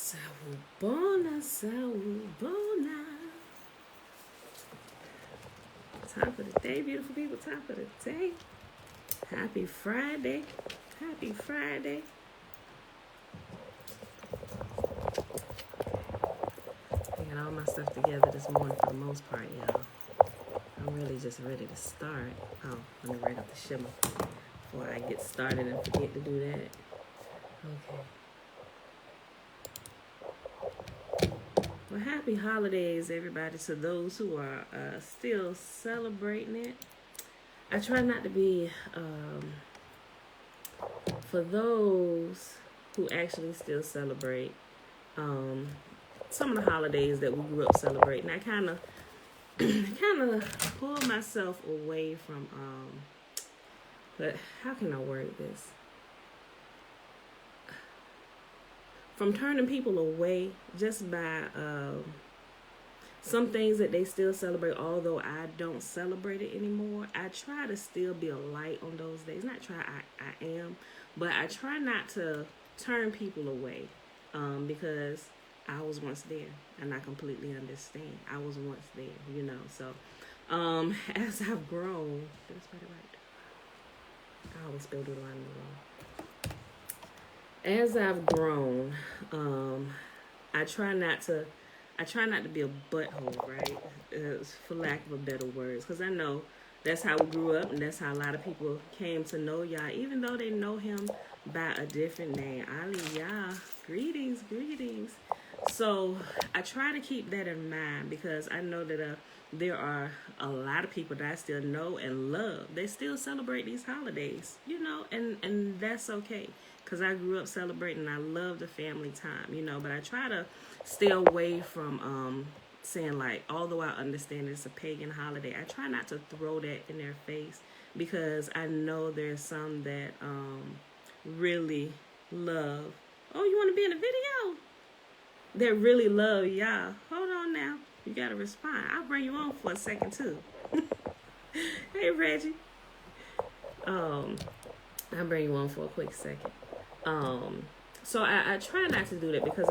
Sawubona, sawubona. Time for the day, beautiful people. Time for the day. Happy Friday. Happy Friday. I got all my stuff together this morning for the most part, y'all. I'm really just ready to start. Oh, let me write up the shimmer before I get started and forget to do that. Okay. Well, happy holidays, everybody, to those who are still celebrating it. I try not to be, for those who actually still celebrate some of the holidays that we grew up celebrating, I kind of pull myself away from, but how can I word this? From turning people away just by some things that they still celebrate, although I don't celebrate it anymore. I try to still be a light on those days. Not try, I am, but I try not to turn people away because I was once there and I completely understand. I was once there, you know. So as I've grown, did I spell it right? I always spelled it wrong. As I've grown, I try not to be a butthole, right? For lack of a better words, because I know that's how we grew up, and that's how a lot of people came to know Yah, even though they know him by a different name. Ali Yah, greetings. So I try to keep that in mind because I know that there are a lot of people that I still know and love. They still celebrate these holidays, you know, and that's okay. Because I grew up celebrating and I love the family time, you know. But I try to stay away from saying, like, although I understand it's a pagan holiday, I try not to throw that in their face. Because I know there's some that really love. Oh, you want to be in a video? That really love y'all. Hold on now. You got to respond. I'll bring you on for a second, too. Hey, Reggie. I'll bring you on for a quick second. So I try not to do that because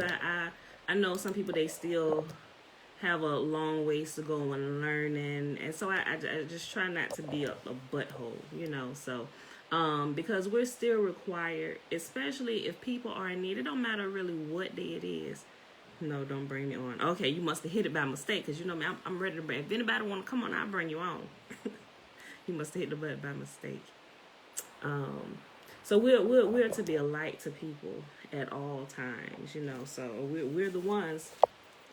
I know some people, they still have a long ways to go in learning, and so I just try not to be a butthole, you know. So because we're still required, especially if people are in need. It don't matter really what day it is. No, don't bring me on. Okay, you must have hit it by mistake, because you know me, I'm ready to bring. If anybody want to come on, I'll bring you on. You must have hit the button by mistake. So we're to be a light to people at all times, you know. So we're the ones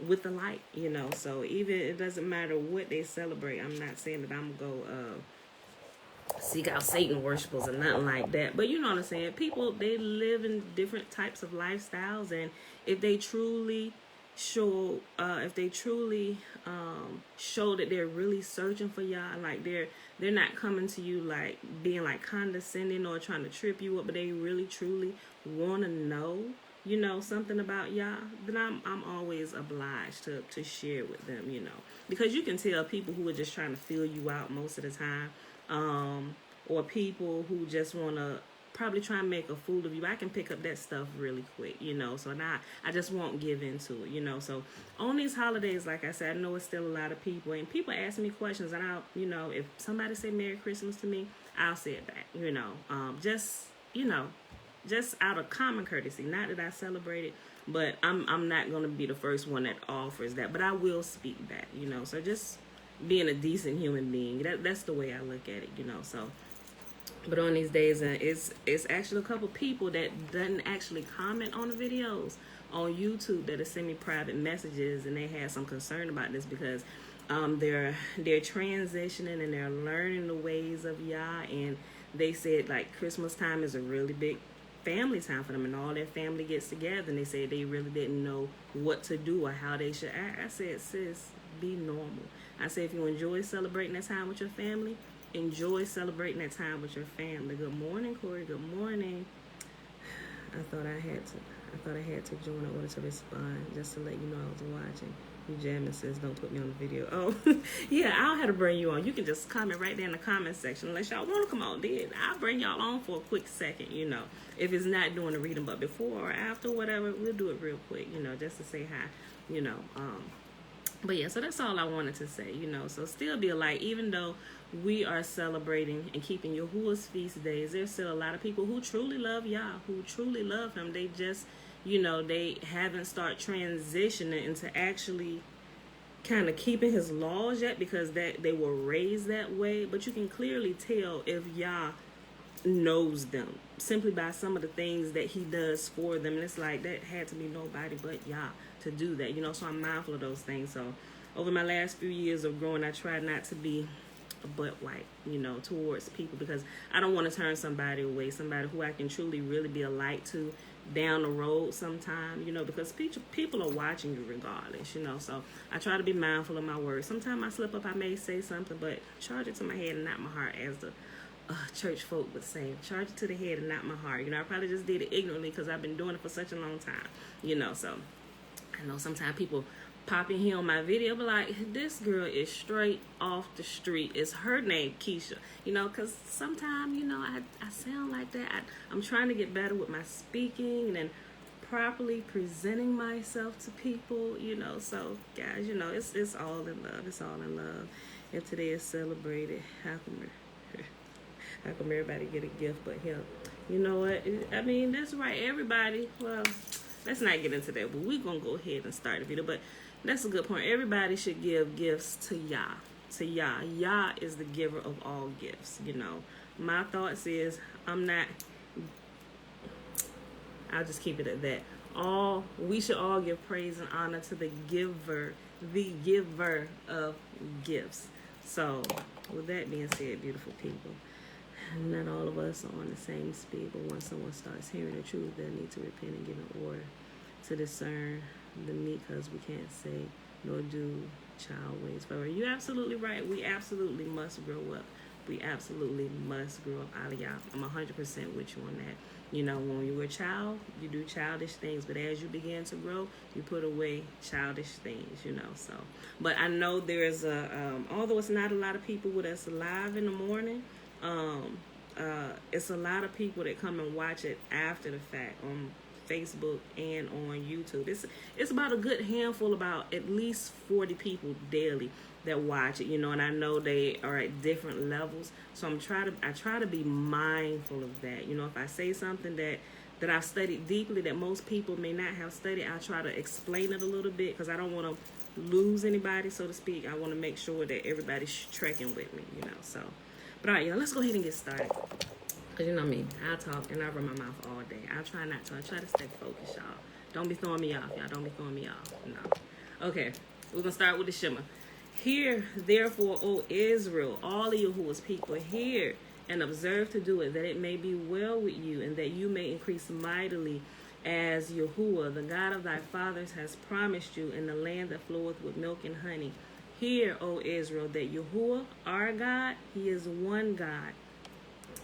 with the light, you know. So even it doesn't matter what they celebrate. I'm not saying that I'm gonna go seek out Satan worshipers or nothing like that. But you know what I'm saying. People, they live in different types of lifestyles, and if they truly show that they're really searching for y'all, like they're not coming to you like being like condescending or trying to trip you up, but they really truly want to know, you know, something about y'all, then I'm always obliged to share with them, you know, because you can tell people who are just trying to fill you out most of the time, or people who just want to probably try and make a fool of you. I can pick up that stuff really quick, you know, so now I just won't give into it, you know. So on these holidays, like I said, I know it's still a lot of people, and people ask me questions, and I'll, you know, if somebody say Merry Christmas to me, I'll say it back, you know, just, you know, just out of common courtesy. Not that I celebrate it, but I'm not going to be the first one that offers that, but I will speak back, you know. So just being a decent human being, that's the way I look at it, you know. So but on these days, it's actually a couple people that doesn't actually comment on the videos on YouTube that are send me private messages, and they had some concern about this because they're transitioning and they're learning the ways of Yah, and they said like Christmas time is a really big family time for them, and all their family gets together, and they said they really didn't know what to do or how they should act. I said, sis, be normal. I said, if you enjoy celebrating that time with your family, enjoy celebrating that time with your family. Good morning, Corey. Good morning. I thought I had to join in order to respond, just to let you know I was watching. You jamming, says don't put me on the video. Oh, yeah, I'll have to bring you on. You can just comment right there in the comment section. Unless y'all want to come on, then I'll bring y'all on for a quick second, you know. If it's not doing the reading, but before or after, whatever, we'll do it real quick, you know, just to say hi, you know. But yeah, so that's all I wanted to say, you know. So still be a light, even though we are celebrating and keeping Yahuwah's feast days. There's still a lot of people who truly love Yah, who truly love him. They just, you know, they haven't started transitioning into actually kind of keeping his laws yet, because that they were raised that way. But you can clearly tell if Yah knows them simply by some of the things that he does for them. And it's like, that had to be nobody but Yah to do that, you know. So I'm mindful of those things. So over my last few years of growing, I tried not to be a butt wipe, you know, towards people, because I don't want to turn somebody away, somebody who I can truly really be a light to down the road sometime, you know, because people are watching you regardless, you know. So I try to be mindful of my words. Sometimes I slip up, I may say something, but charge it to my head and not my heart, as the church folk would say. Charge it to the head and not my heart. You know, I probably just did it ignorantly because I've been doing it for such a long time, you know. So I know sometimes people pop in here on my video, but like, this girl is straight off the street. It's her name, Keisha, you know, because sometimes, you know, I sound like that. I'm trying to get better with my speaking and properly presenting myself to people, you know. So guys, you know, it's all in love. It's all in love. If today is celebrated, how come everybody get a gift but him? You know what? I mean, that's right. Everybody, well, let's not get into that, but we're going to go ahead and start the video. But that's a good point. Everybody should give gifts to Yah. To Yah. Yah is the giver of all gifts, you know. My thoughts is, I'll just keep it at that. We should all give praise and honor to the giver of gifts. So, with that being said, beautiful people, not all of us are on the same speed, but once someone starts hearing the truth, they'll need to repent and give an order to discern the meat, because we can't say nor do child ways forever. You're absolutely right. We absolutely must grow up. We absolutely must grow up out of Yah. I'm 100% with you on that. You know, when you were a child, you do childish things, but as you begin to grow, you put away childish things, you know. So, but I know there's although it's not a lot of people with us live in the morning, it's a lot of people that come and watch it after the fact on Facebook and on YouTube. It's about a good handful, about at least 40 people daily that watch it, you know, and I know they are at different levels. So I try to be mindful of that. You know, if I say something that I've studied deeply that most people may not have studied, I try to explain it a little bit, because I don't want to lose anybody, so to speak. I want to make sure that everybody's trekking with me, you know. So, but all right, y'all, let's go ahead and get started. Because you know me, I talk and I run my mouth all day. I try not to. I try to stay focused, y'all. Don't be throwing me off, y'all. Don't be throwing me off. No. Okay, we're going to start with the Shema. Hear, therefore, O Israel, all of Yahuwah's people, hear and observe to do it, that it may be well with you, and that you may increase mightily, as Yahuwah, the God of thy fathers, has promised you, in the land that floweth with milk and honey. Hear, O Israel, that Yahuwah, our God, he is one God.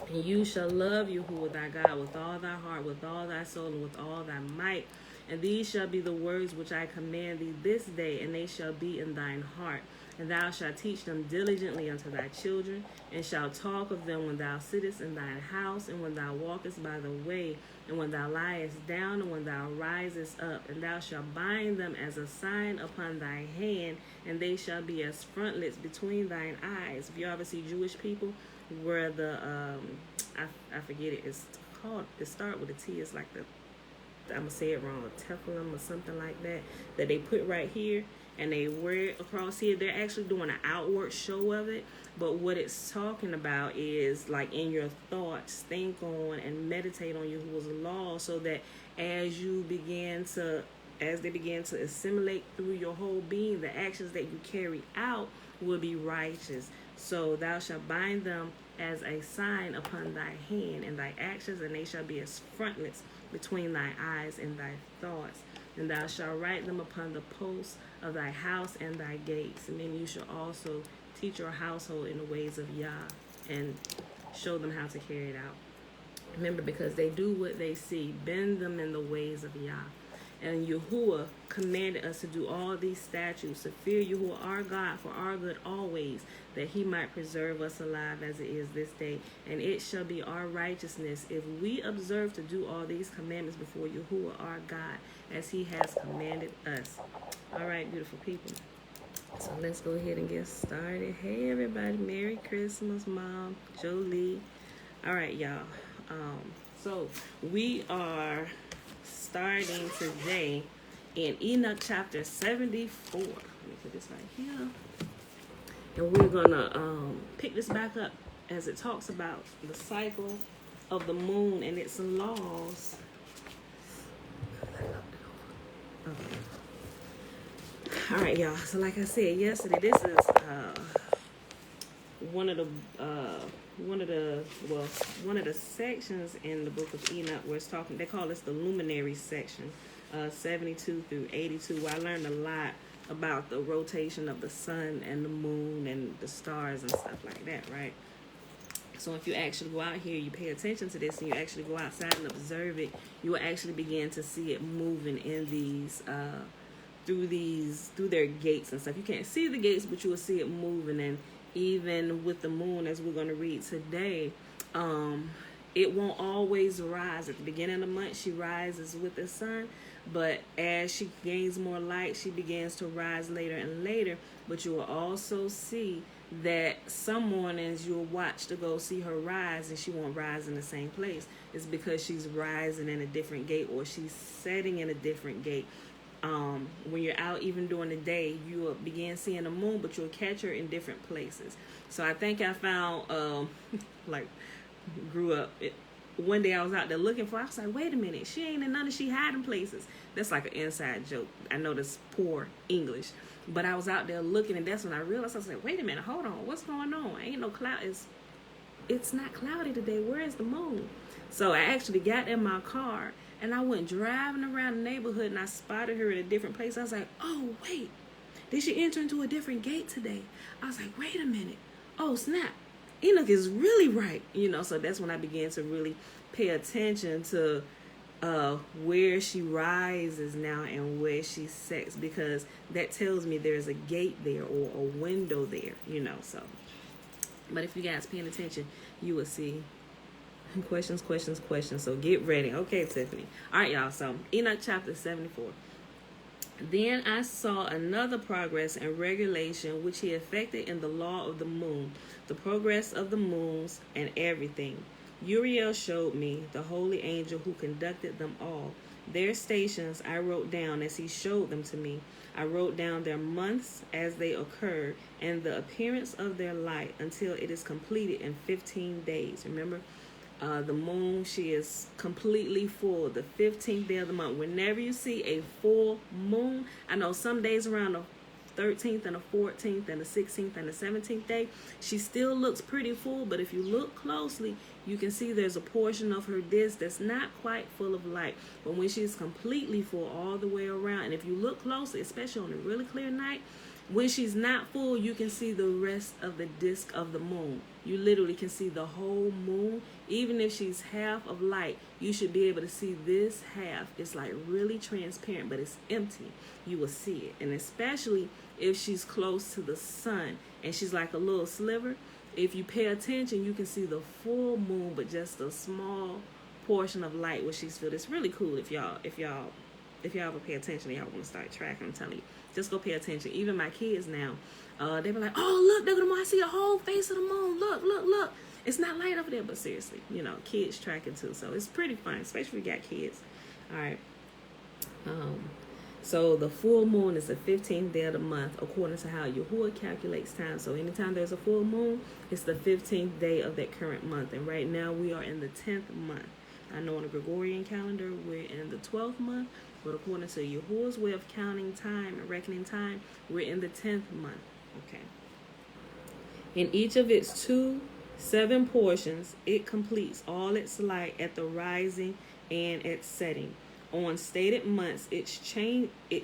And you shall love Yahuwah thy God with all thy heart, with all thy soul, and with all thy might. And these shall be the words which I command thee this day, and they shall be in thine heart. And thou shalt teach them diligently unto thy children, and shalt talk of them when thou sittest in thine house, and when thou walkest by the way, and when thou liest down, and when thou risest up. And thou shalt bind them as a sign upon thy hand, and they shall be as frontlets between thine eyes. If you ever see Jewish people, where the I forget it, it's called, it starts with a T, it's like the, I'm gonna say it wrong, a tefillin or something like that they put right here, and they wear it across here. They're actually doing an outward show of it, but what it's talking about is, like, in your thoughts, think on and meditate on Yahuwah's law, so that as they begin to assimilate through your whole being, the actions that you carry out will be righteous. So thou shalt bind them as a sign upon thy hand and thy actions, and they shall be as frontlets between thy eyes and thy thoughts. And thou shalt write them upon the posts of thy house and thy gates. And then you shall also teach your household in the ways of Yah, and show them how to carry it out. Remember, because they do what they see, bend them in the ways of Yah. And Yahuwah commanded us to do all these statutes, to fear Yahuwah our God for our good always, that he might preserve us alive as it is this day. And it shall be our righteousness if we observe to do all these commandments before Yahuwah our God, as he has commanded us. All right, beautiful people. So let's go ahead and get started. Hey, everybody. Merry Christmas, Mom. Jolie. All right, y'all. So we are starting today in Enoch chapter 74. Let me put this right here. And we're going to pick this back up as it talks about the cycle of the moon and its laws. Okay. All right, y'all. So like I said yesterday, this is one of the sections in the Book of Enoch where it's talking. They call this the luminary section, 72 through 82. Where I learned a lot about the rotation of the sun and the moon and the stars and stuff like that, right? So if you actually go out here, you pay attention to this, and you actually go outside and observe it, you will actually begin to see it moving in these through their gates and stuff. You can't see the gates, but you will see it moving. And even with the moon, as we're going to read today, it won't always rise. At the beginning of the month, she rises with the sun, but as she gains more light, she begins to rise later and later. But you will also see that some mornings you'll watch to go see her rise, and she won't rise in the same place. It's because she's rising in a different gate, or she's setting in a different gate. When you're out even during the day, you will begin seeing the moon, but you'll catch her in different places. So I think I found one day I was out there looking for her. I was like, wait a minute, she ain't in none of she hiding places. That's like an inside joke. I know that's poor English, but I was out there looking, and that's when I realized. I was like, wait a minute, hold on, what's going on? Ain't no cloud. It's not cloudy today. Where is the moon? So I actually got in my car and I went driving around the neighborhood, and I spotted her in a different place. I was like, oh, wait, did she enter into a different gate today? I was like, wait a minute. Oh, snap. Enoch is really right. So that's when I began to really pay attention to where she rises now and where she sets, because that tells me there's a gate there or a window there, so. But if you guys paying attention, you will see questions. So get ready. Okay, Tiffany. All right, y'all. So Enoch chapter 74. Then I saw another progress and regulation which he effected in the law of the moon, the progress of the moons and everything. Uriel showed me the holy angel who conducted them all. Their stations I wrote down as he showed them to me. I wrote down their months as they occurred, and the appearance of their light until it is completed in 15 days. Remember, the moon, she is completely full, the 15th day of the month. Whenever you see a full moon, I know some days around the 13th and the 14th and the 16th and the 17th day, she still looks pretty full, but if you look closely, you can see there's a portion of her disc that's not quite full of light. But when she's completely full all the way around, and if you look closely, especially on a really clear night, when she's not full, you can see the rest of the disc of the moon. You literally can see the whole moon. Even if she's half of light, you should be able to see this half. It's like really transparent, but it's empty. You will see it. And especially if she's close to the sun and she's like a little sliver, if you pay attention, you can see the full moon, but just a small portion of light where she's filled. It's really cool if y'all ever pay attention and y'all want to start tracking. I'm telling you, just go pay attention. Even my kids now, they be like, oh, look, look at the moon. I see a whole face of the moon. Look. It's not light over there, but seriously, kids tracking too. So it's pretty fun, especially if you got kids. All right. So the full moon is the 15th day of the month, according to how Yahuwah calculates time. So anytime there's a full moon, it's the 15th day of that current month. And right now we are in the 10th month. I know on the Gregorian calendar, we're in the 12th month, but according to Yahuwah's way of counting time and reckoning time, we're in the 10th month. Okay. In each of its 7 portions, it completes all its light at the rising and its setting. On stated months, it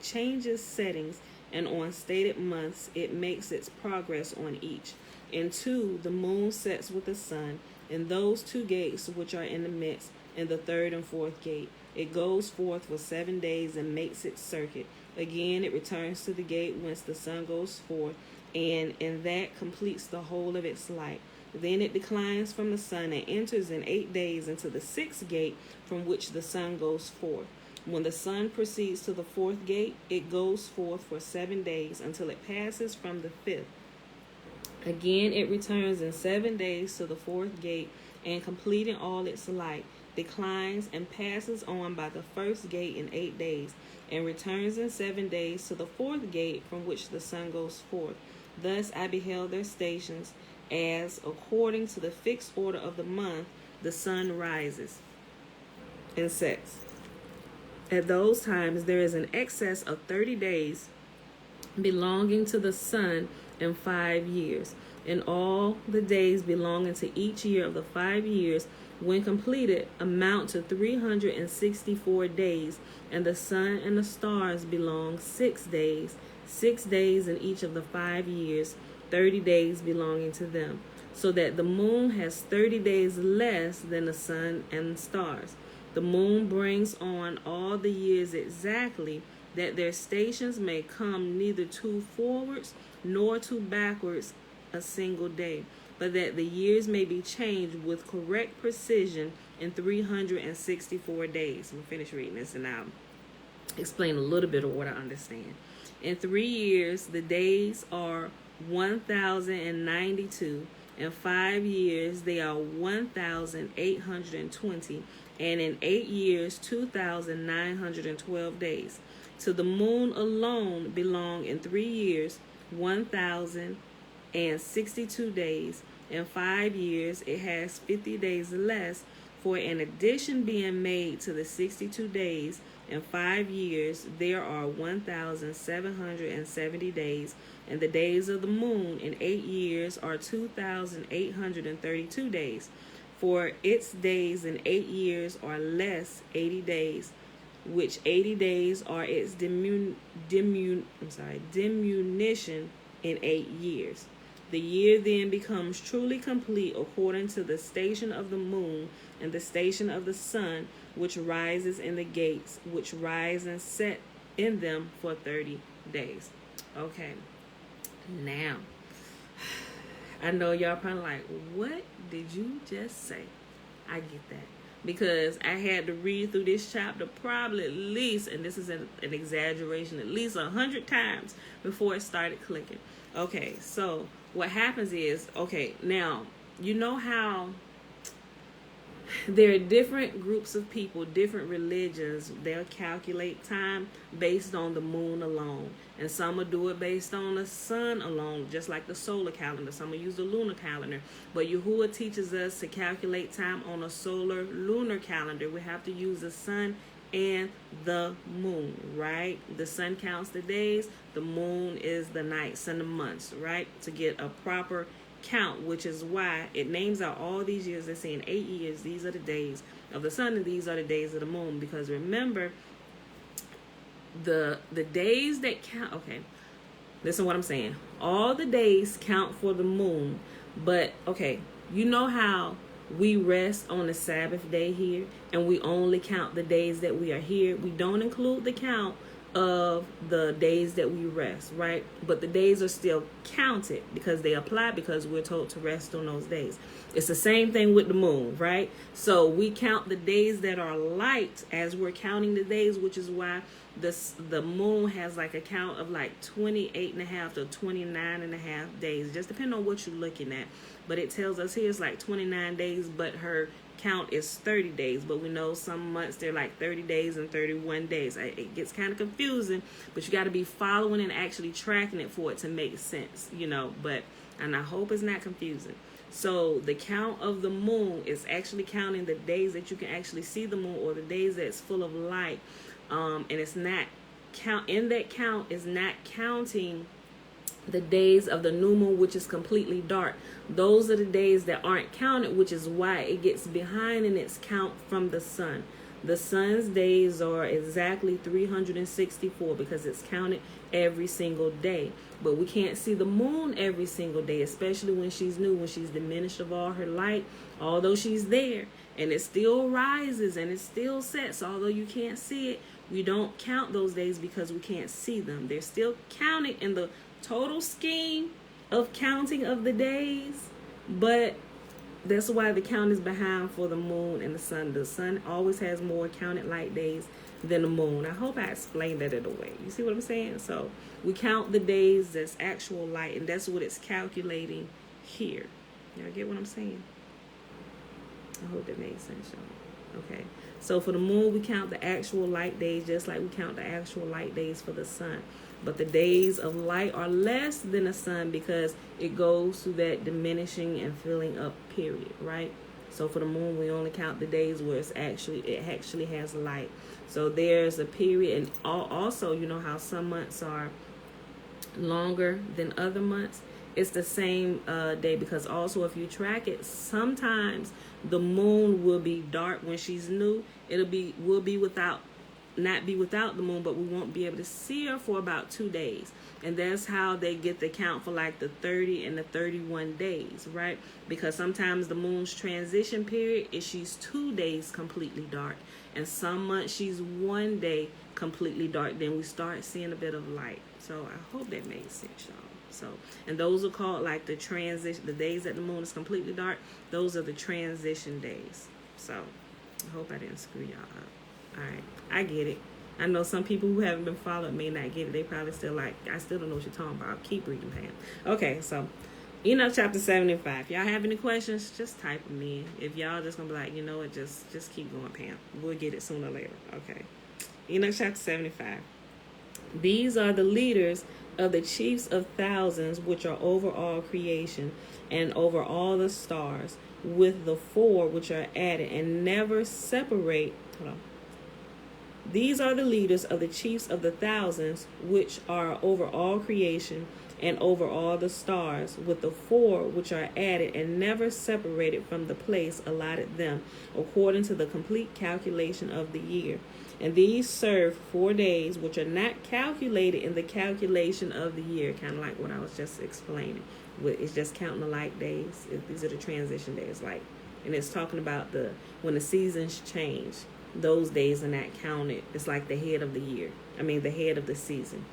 changes settings, and on stated months, it makes its progress on each. In 2, the moon sets with the sun, in those 2 gates which are in the midst, in the 3rd and 4th gate. It goes forth for 7 days and makes its circuit. Again, it returns to the gate whence the sun goes forth, and in that completes the whole of its light. Then it declines from the sun and enters in 8 days into the 6th gate from which the sun goes forth. When the sun proceeds to the 4th gate, it goes forth for 7 days until it passes from the 5th. Again, it returns in 7 days to the 4th gate, and completing all its light, declines and passes on by the 1st gate in 8 days, and returns in 7 days to the 4th gate from which the sun goes forth. Thus I beheld their stations, as according to the fixed order of the month, the sun rises and sets. At those times there is an excess of 30 days belonging to the sun in 5 years, and all the days belonging to each year of the 5 years, when completed, amount to 364 days, and the sun and the stars belong 6 days, 6 days in each of the 5 years, 30 days belonging to them, so that the moon has 30 days less than the sun and the stars. The moon brings on all the years exactly, that their stations may come neither too forwards nor too backwards a single day, but that the years may be changed with correct precision in 364 days. I'm going to finish reading this and I'll explain a little bit of what I understand. In 3 years, the days are 1,092. In 5 years, they are 1,820. And in 8 years, 2,912 days. To the moon alone belong in 3 years 1,062 days. In 5 years, it has 50 days less, for an addition being made to the 62 days. In 5 years, there are 1,770 days, and the days of the moon in 8 years are 2,832 days. For its days in 8 years are less 80 days, which 80 days are its diminution in 8 years. The year then becomes truly complete according to the station of the moon and the station of the sun, which rises in the gates, which rise and set in them for 30 days. Okay, now, I know y'all probably like, what did you just say? I get that. Because I had to read through this chapter probably at least, and this is an exaggeration, at least 100 times before it started clicking. Okay, so what happens is, okay, now, you know how there are different groups of people, different religions, they'll calculate time based on the moon alone. And some will do it based on the sun alone, just like the solar calendar. Some will use the lunar calendar. But Yahuwah teaches us to calculate time on a solar lunar calendar. We have to use the sun and the moon, right? The sun counts the days, the moon is the nights and the months, right? To get a proper count, which is why it names out all these years. They're saying 8 years, these are the days of the sun and these are the days of the moon. Because remember, the days that count, okay, listen to what I'm saying. All the days count for the moon, but okay, you know how we rest on the Sabbath day here, and we only count the days that we are here. We don't include the count of the days that we rest, right? But the days are still counted because they apply, because we're told to rest on those days. It's the same thing with the moon, right? So we count the days that are light as we're counting the days, which is why the moon has like a count of like 28 and a half to 29 and a half days, just depending on what you're looking at. But it tells us here it's like 29 days, but her count is 30 days. But we know some months they're like 30 days and 31 days. It gets kind of confusing, but you got to be following and actually tracking it for it to make sense, you know. And I hope it's not confusing. So the count of the moon is actually counting the days that you can actually see the moon, or the days that's full of light. And it's not count in that count is not counting the days of the new moon, which is completely dark. Those are the days that aren't counted, which is why it gets behind in its count from the sun. The sun's days are exactly 364 because it's counted every single day. But we can't see the moon every single day, especially when she's new, when she's diminished of all her light, although she's there. And it still rises and it still sets, although you can't see it. We don't count those days because we can't see them. They're still counted in the total scheme of counting of the days, but that's why the count is behind for the moon and the sun. The sun always has more counted light days than the moon. I hope I explained that in a way. You see what I'm saying? So we count the days as actual light, and that's what it's calculating here. Y'all get what I'm saying? I hope that made sense, y'all. Okay. So for the moon, we count the actual light days just like we count the actual light days for the sun. But the days of light are less than the sun because it goes through that diminishing and filling up period, right? So for the moon, we only count the days where it actually has light. So there's a period, and also, you know how some months are longer than other months. It's the same day because also if you track it, sometimes the moon will be dark when she's new. Will be without. Not be without the moon, but we won't be able to see her for about 2 days. And that's how they get the count for like the 30 and the 31 days, right? Because sometimes the moon's transition period is she's 2 days completely dark, and some months she's 1 day completely dark. Then we start seeing a bit of light. So I hope that made sense, y'all. So, and those are called like the transition, the days that the moon is completely dark. Those are the transition days. So I hope I didn't screw y'all up. All right, I get it. I know some people who haven't been followed may not get it. They probably still like, I still don't know what you're talking about. Keep reading, Pam. Okay, so Enoch chapter 75. Y'all have any questions? Just type them in. If y'all just gonna be like, you know what, just keep going, Pam. We'll get it sooner or later. Okay. Enoch chapter 75. These are the leaders of the chiefs of thousands, which are over all creation and over all the stars, with the 4 which are added and never separate. Hold on. These are the leaders of the chiefs of the thousands, which are over all creation and over all the stars, with the 4 which are added and never separated from the place allotted them, according to the complete calculation of the year. And these serve 4 days, which are not calculated in the calculation of the year, kind of like what I was just explaining. It's just counting the light days. These are the transition days, like, and it's talking about when the seasons change. Those days are not counted. It's like the head of the year. The head of the season.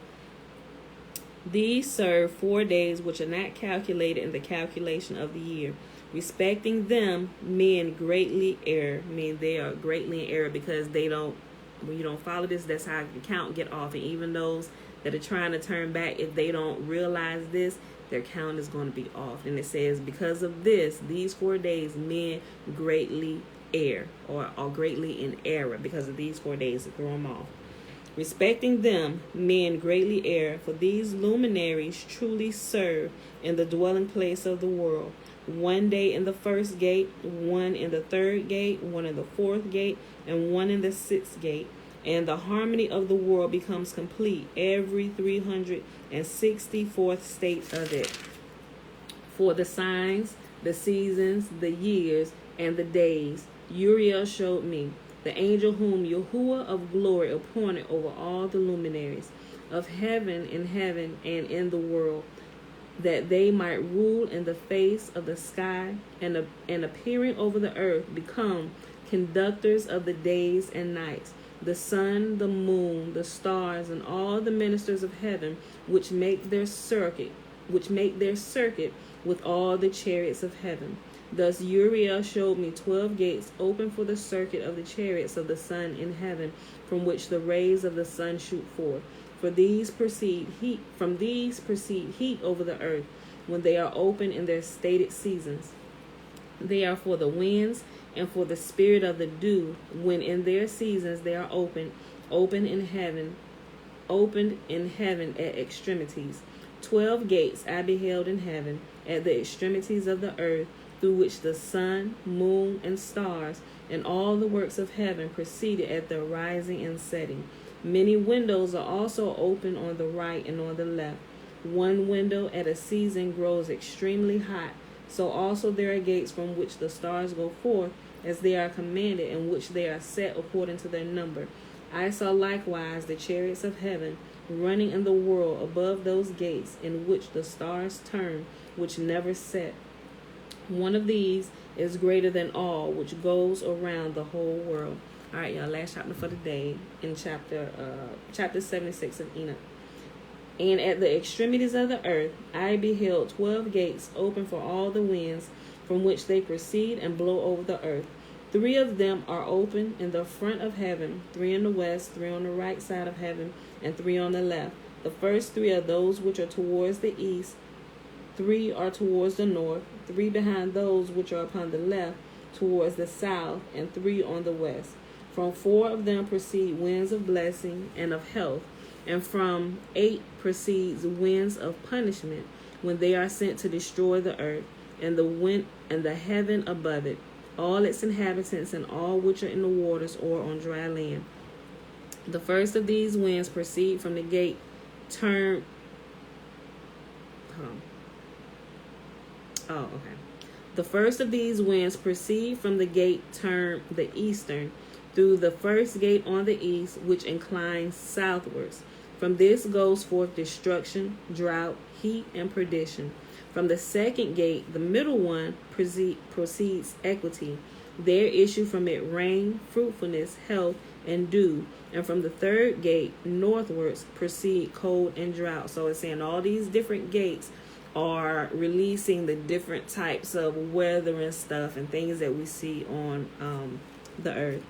These serve 4 days which are not calculated in the calculation of the year. Respecting them, men greatly err. They are greatly in error because when you don't follow this, that's how the count get off. And even those that are trying to turn back, if they don't realize this, their count is going to be off. And it says, because of this, these 4 days, men greatly err, or are greatly in error because of these 4 days that throw them off. Respecting them, men greatly err, for these luminaries truly serve in the dwelling place of the world. 1 day in the first gate, 1 in the third gate, 1 in the fourth gate, and 1 in the sixth gate. And the harmony of the world becomes complete every 364th state of it. For the signs, the seasons, the years, and the days, Uriel showed me, the angel whom Yahuwah of glory appointed over all the luminaries of heaven and in the world, that they might rule in the face of the sky, and appearing over the earth become conductors of the days and nights, the sun, the moon, the stars, and all the ministers of heaven, which make their circuit with all the chariots of heaven. Thus Uriel showed me 12 gates open for the circuit of the chariots of the sun in heaven, from which the rays of the sun shoot forth. From these proceed heat over the earth, when they are open in their stated seasons. They are for the winds and for the spirit of the dew, when in their seasons they are opened in heaven at extremities. 12 gates I beheld in heaven at the extremities of the earth, through which the sun, moon, and stars, and all the works of heaven proceeded at their rising and setting. Many windows are also open on the right and on the left. one window at a season grows extremely hot, so also there are gates from which the stars go forth, as they are commanded, in which they are set according to their number. I saw likewise the chariots of heaven running in the world above those gates, in which the stars turn, which never set. One of these is greater than all, which goes around the whole world. All right, y'all, last chapter for the day in chapter 76 of Enoch. And at the extremities of the earth I beheld 12 gates open for all the winds, from which they proceed and blow over the earth. 3 of them are open in the front of heaven, 3 in the west, 3 on the right side of heaven, and 3 on the left. The first 3 are those which are towards the east, 3 are towards the north, 3 behind those which are upon the left, towards the south, and 3 on the west. From 4 of them proceed winds of blessing and of health, and from 8 proceeds winds of punishment, when they are sent to destroy the earth, and the wind and the heaven above it, all its inhabitants, and all which are in the waters or on dry land. The first of these winds proceed from the gate termed The first of these winds proceed from the gate termed the eastern, through the first gate on the east, which inclines southwards. From this goes forth destruction, drought, heat, and perdition. From the second gate, the middle one, proceeds equity. There issue from it rain, fruitfulness, health, and dew. And from the third gate, northwards, proceed cold and drought. So it's saying all these different gates are releasing the different types of weather and stuff and things that we see on the earth.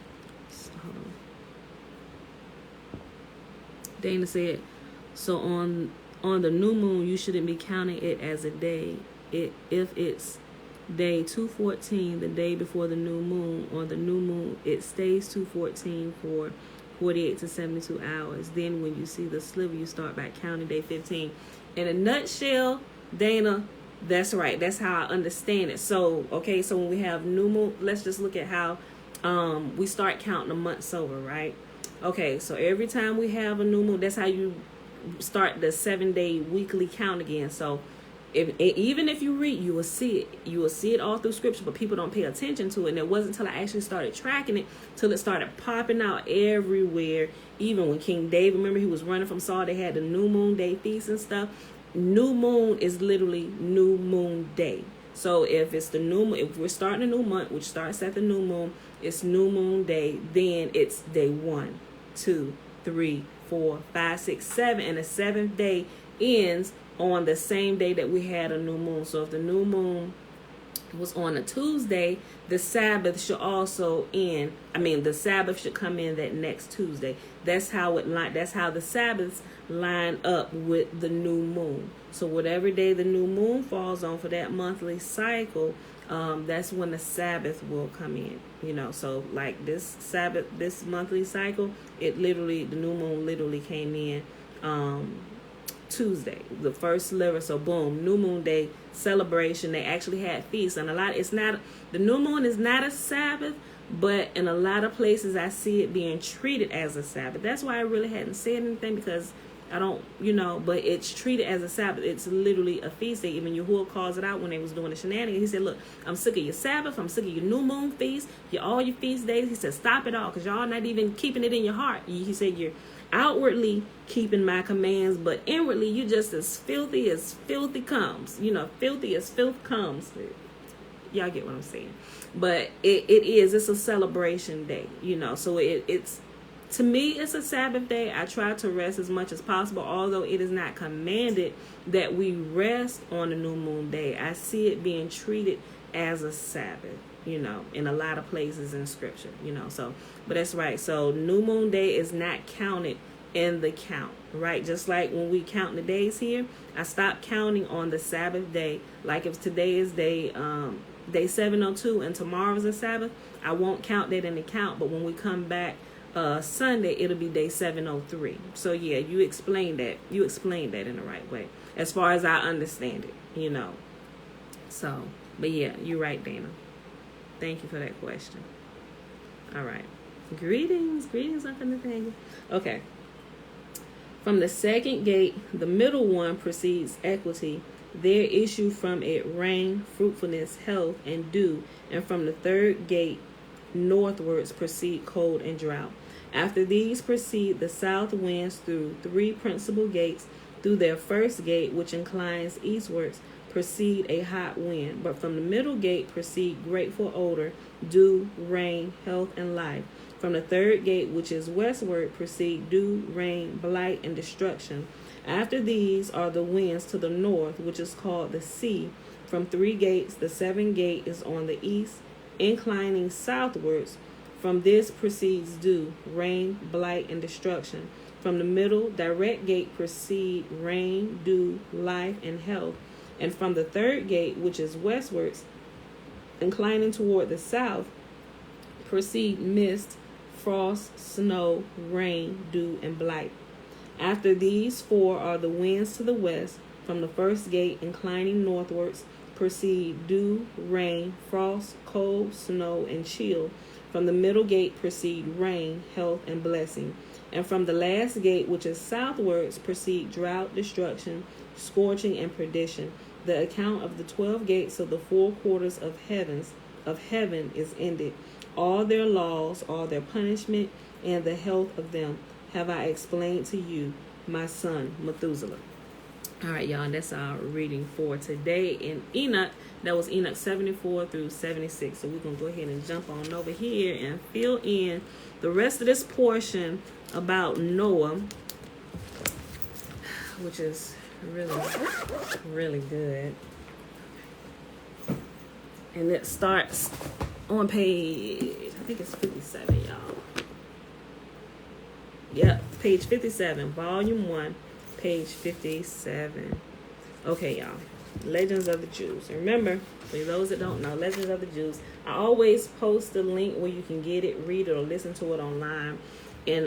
Dana said, so on the new moon, you shouldn't be counting it as a day. If it's day 214, the day before the new moon, on the new moon, it stays 214 for 48 to 72 hours. Then when you see the sliver, you start back counting day 15. In a nutshell, Dana, that's right. That's how I understand it. So, okay, so when we have new moon, let's just look at how we start counting the months over, right? Okay, so every time we have a new moon, that's how you start the 7-day weekly count again. So even if you read, you will see it all through scripture, but people don't pay attention to it. And it wasn't until I actually started tracking it till it started popping out everywhere. Even when King David, remember, he was running from Saul, they had the new moon day feast and stuff. New moon is literally new moon day. So if it's the new moon, if we're starting a new month, which starts at the new moon, it's new moon day, then it's day 1, 2, 3, 4, 5, 6, 7, and the 7th day ends on the same day that we had a new moon. So if the new moon was on a Tuesday, the Sabbath should also end. The Sabbath should come in that next Tuesday. That's how the Sabbaths line up with the new moon. So whatever day the new moon falls on for that monthly cycle, that's when the Sabbath will come in. So like this Sabbath, this monthly cycle, the new moon literally came in Tuesday, the first sliver. So boom, new moon day celebration. They actually had feasts, and the new moon is not a Sabbath, but in a lot of places I see it being treated as a Sabbath. That's why I really hadn't said anything, because I don't, but it's treated as a Sabbath. It's literally a feast day. Even Yahuwah calls it out when they was doing the shenanigans. He said, look, I'm sick of your Sabbath. I'm sick of your new moon feast, all your feast days. He said, stop it all, because y'all not even keeping it in your heart. He said, you're outwardly keeping my commands, but inwardly you just as filthy comes. Filthy as filth comes. Y'all get what I'm saying? But it's a celebration day, so it's, to me, it's a Sabbath day. I try to rest as much as possible, although it is not commanded that we rest on the new moon day. I see it being treated as a Sabbath, in a lot of places in scripture, so, but that's right. So new moon day is not counted in the count, right? Just like when we count the days here, I stopped counting on the Sabbath day. Like if today is day 702 and tomorrow is a Sabbath, I won't count that in the count. But when we come back Sunday, it'll be day 703. So yeah, you explained that in the right way, as far as I understand it, So, but yeah, you're right, Dana. Thank you for that question. All right. Greetings, Uncle Nathaniel. Okay. From the second gate, the middle one, proceeds equity. There issue from it rain, fruitfulness, health, and dew. And from the third gate northwards proceed cold and drought. After these proceed the south winds through three principal gates. Through their first gate, which inclines eastwards, proceed a hot wind. But from the middle gate proceed grateful odor, dew, rain, health, and life. From the third gate, which is westward, proceed dew, rain, blight, and destruction. After these are the winds to the north, which is called the sea. From three gates, the seventh gate is on the east, inclining southwards. From this proceeds dew, rain, blight, and destruction. From the middle, direct gate proceed rain, dew, life, and health. And from the third gate, which is westwards, inclining toward the south, proceed mist, frost, snow, rain, dew, and blight. After these four are the winds to the west. From the first gate, inclining northwards, proceed dew, rain, frost, cold, snow, and chill. From the middle gate proceed rain, health, and blessing. And from the last gate, which is southwards, proceed drought, destruction, scorching, and perdition. The account of the 12 gates of the 4 quarters of heaven is ended. All their laws, all their punishment, and the health of them have I explained to you, my son Methuselah. All right, y'all, and that's our reading for today in Enoch. That was Enoch 74 through 76. So we're going to go ahead and jump on over here and fill in the rest of this portion about Noah, which is really, really good. And it starts on page, I think it's 57, y'all. Yep, page 57, volume 1, page 57. Okay, y'all. Legends of the Jews. And remember, for those that don't know, Legends of the Jews, I always post the link where you can get it, read it, or listen to it online in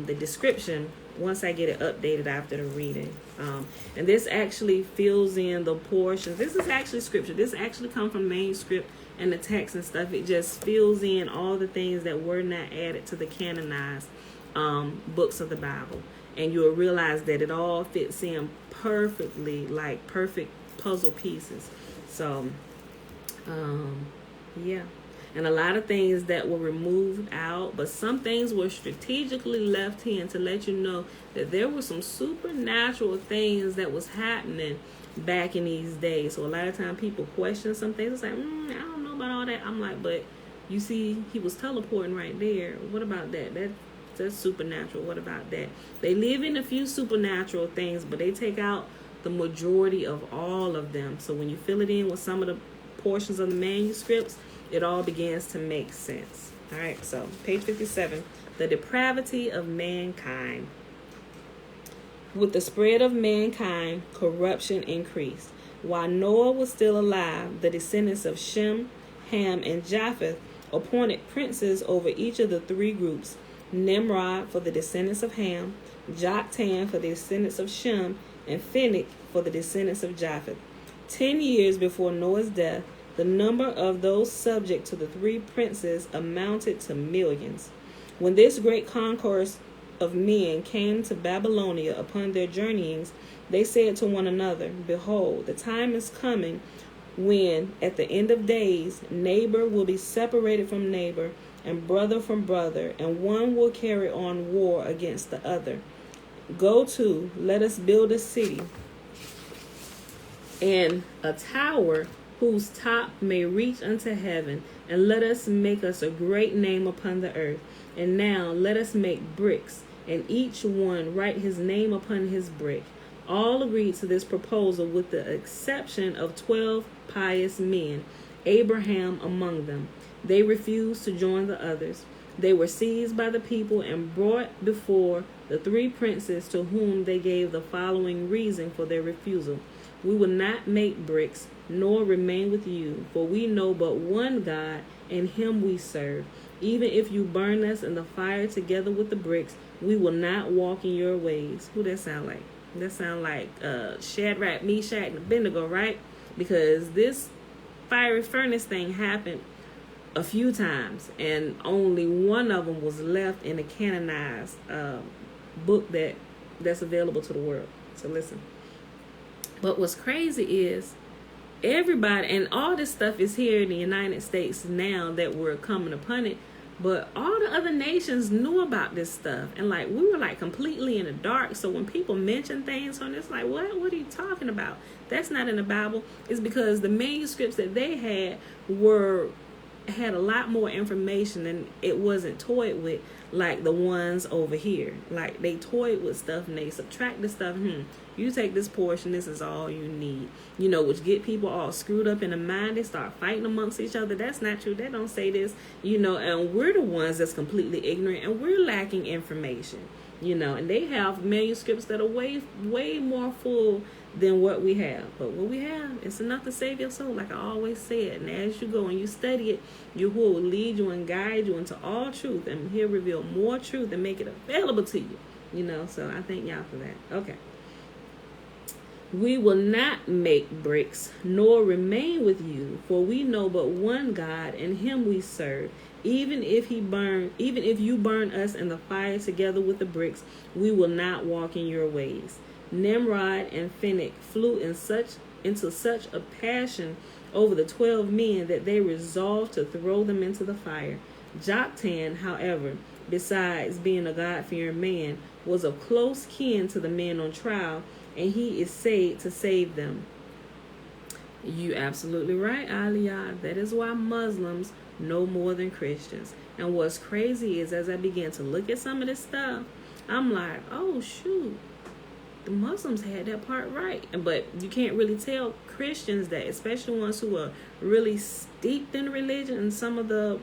the description once I get it updated after the reading. And this actually fills in the portions. This is actually scripture. This actually comes from manuscript and the text and stuff. It just fills in all the things that were not added to the canonized books of the Bible. And you'll realize that it all fits in perfectly, like perfect puzzle pieces. So, yeah. And a lot of things that were removed out, but some things were strategically left in to let you know that there were some supernatural things that was happening back in these days. So a lot of time people question some things. It's like, I don't know about all that. I'm like, but you see, he was teleporting right there. What about that? That's supernatural. What about that? They live in a few supernatural things, but they take out the majority of all of them. So when you fill it in with some of the portions of the manuscripts, it all begins to make sense. All right, so page 57, the depravity of mankind. With the spread of mankind, corruption increased. While Noah was still alive, the descendants of Shem, Ham, and Japheth appointed princes over each of the three groups: Nimrod for the descendants of Ham, Joktan for the descendants of Shem, and Phoenix for the descendants of Japheth. 10 years before Noah's death, the number of those subject to the three princes amounted to millions. When this great concourse of men came to Babylonia upon their journeyings, they said to one another, "Behold, the time is coming when, at the end of days, neighbor will be separated from neighbor, and brother from brother, and one will carry on war against the other. Go to, let us build a city, and a tower whose top may reach unto heaven, and let us make us a great name upon the earth. And now let us make bricks, and each one write his name upon his brick." All agreed to this proposal with the exception of 12 pious men, Abraham among them. They refused to join the others. They were seized by the people and brought before the three princes, to whom they gave the following reason for their refusal: "We will not make bricks, nor remain with you, for we know but one God, and him we serve. Even if you burn us in the fire together with the bricks, we will not walk in your ways." Who that sound like? That sound like Shadrach, Meshach, and Abednego, right? Because this fiery furnace thing happened a few times, and only one of them was left in the canonized book that that's available to the world. So listen. But what's crazy is everybody, and all this stuff is here in the United States now that we're coming upon it, but all the other nations knew about this stuff, and like we were like completely in the dark. So when people mention things on this, like what are you talking about? That's not in the Bible. It's because the manuscripts that they had a lot more information, and it wasn't toyed with like the ones over here. Like they toyed with stuff and they subtract the stuff. You take this portion, this is all you need, which get people all screwed up in the mind. They start fighting amongst each other. That's not true. They don't say this, and we're the ones that's completely ignorant, and we're lacking information, and they have manuscripts that are way, way more full than what we have. But what we have, it's enough to save your soul, like I always said. And as you go and you study it, Yahuwah will lead you and guide you into all truth, and he'll reveal more truth and make it available to you, so I thank y'all for that. Okay. We will not make bricks, nor remain with you, for we know but one God, and him we serve. Even if you burn us in the fire together with the bricks, we will not walk in your ways. Nimrod and Phoenix flew into such a passion over the 12 men that they resolved to throw them into the fire. Joktan, however, besides being a God-fearing man, was of close kin to the men on trial, and he is saved to save them. You absolutely right, Aliyah. That is why Muslims know more than Christians. And what's crazy is, as I began to look at some of this stuff, I'm like, oh shoot, the Muslims had that part right. But you can't really tell Christians that, especially ones who are really steeped in religion, and some of the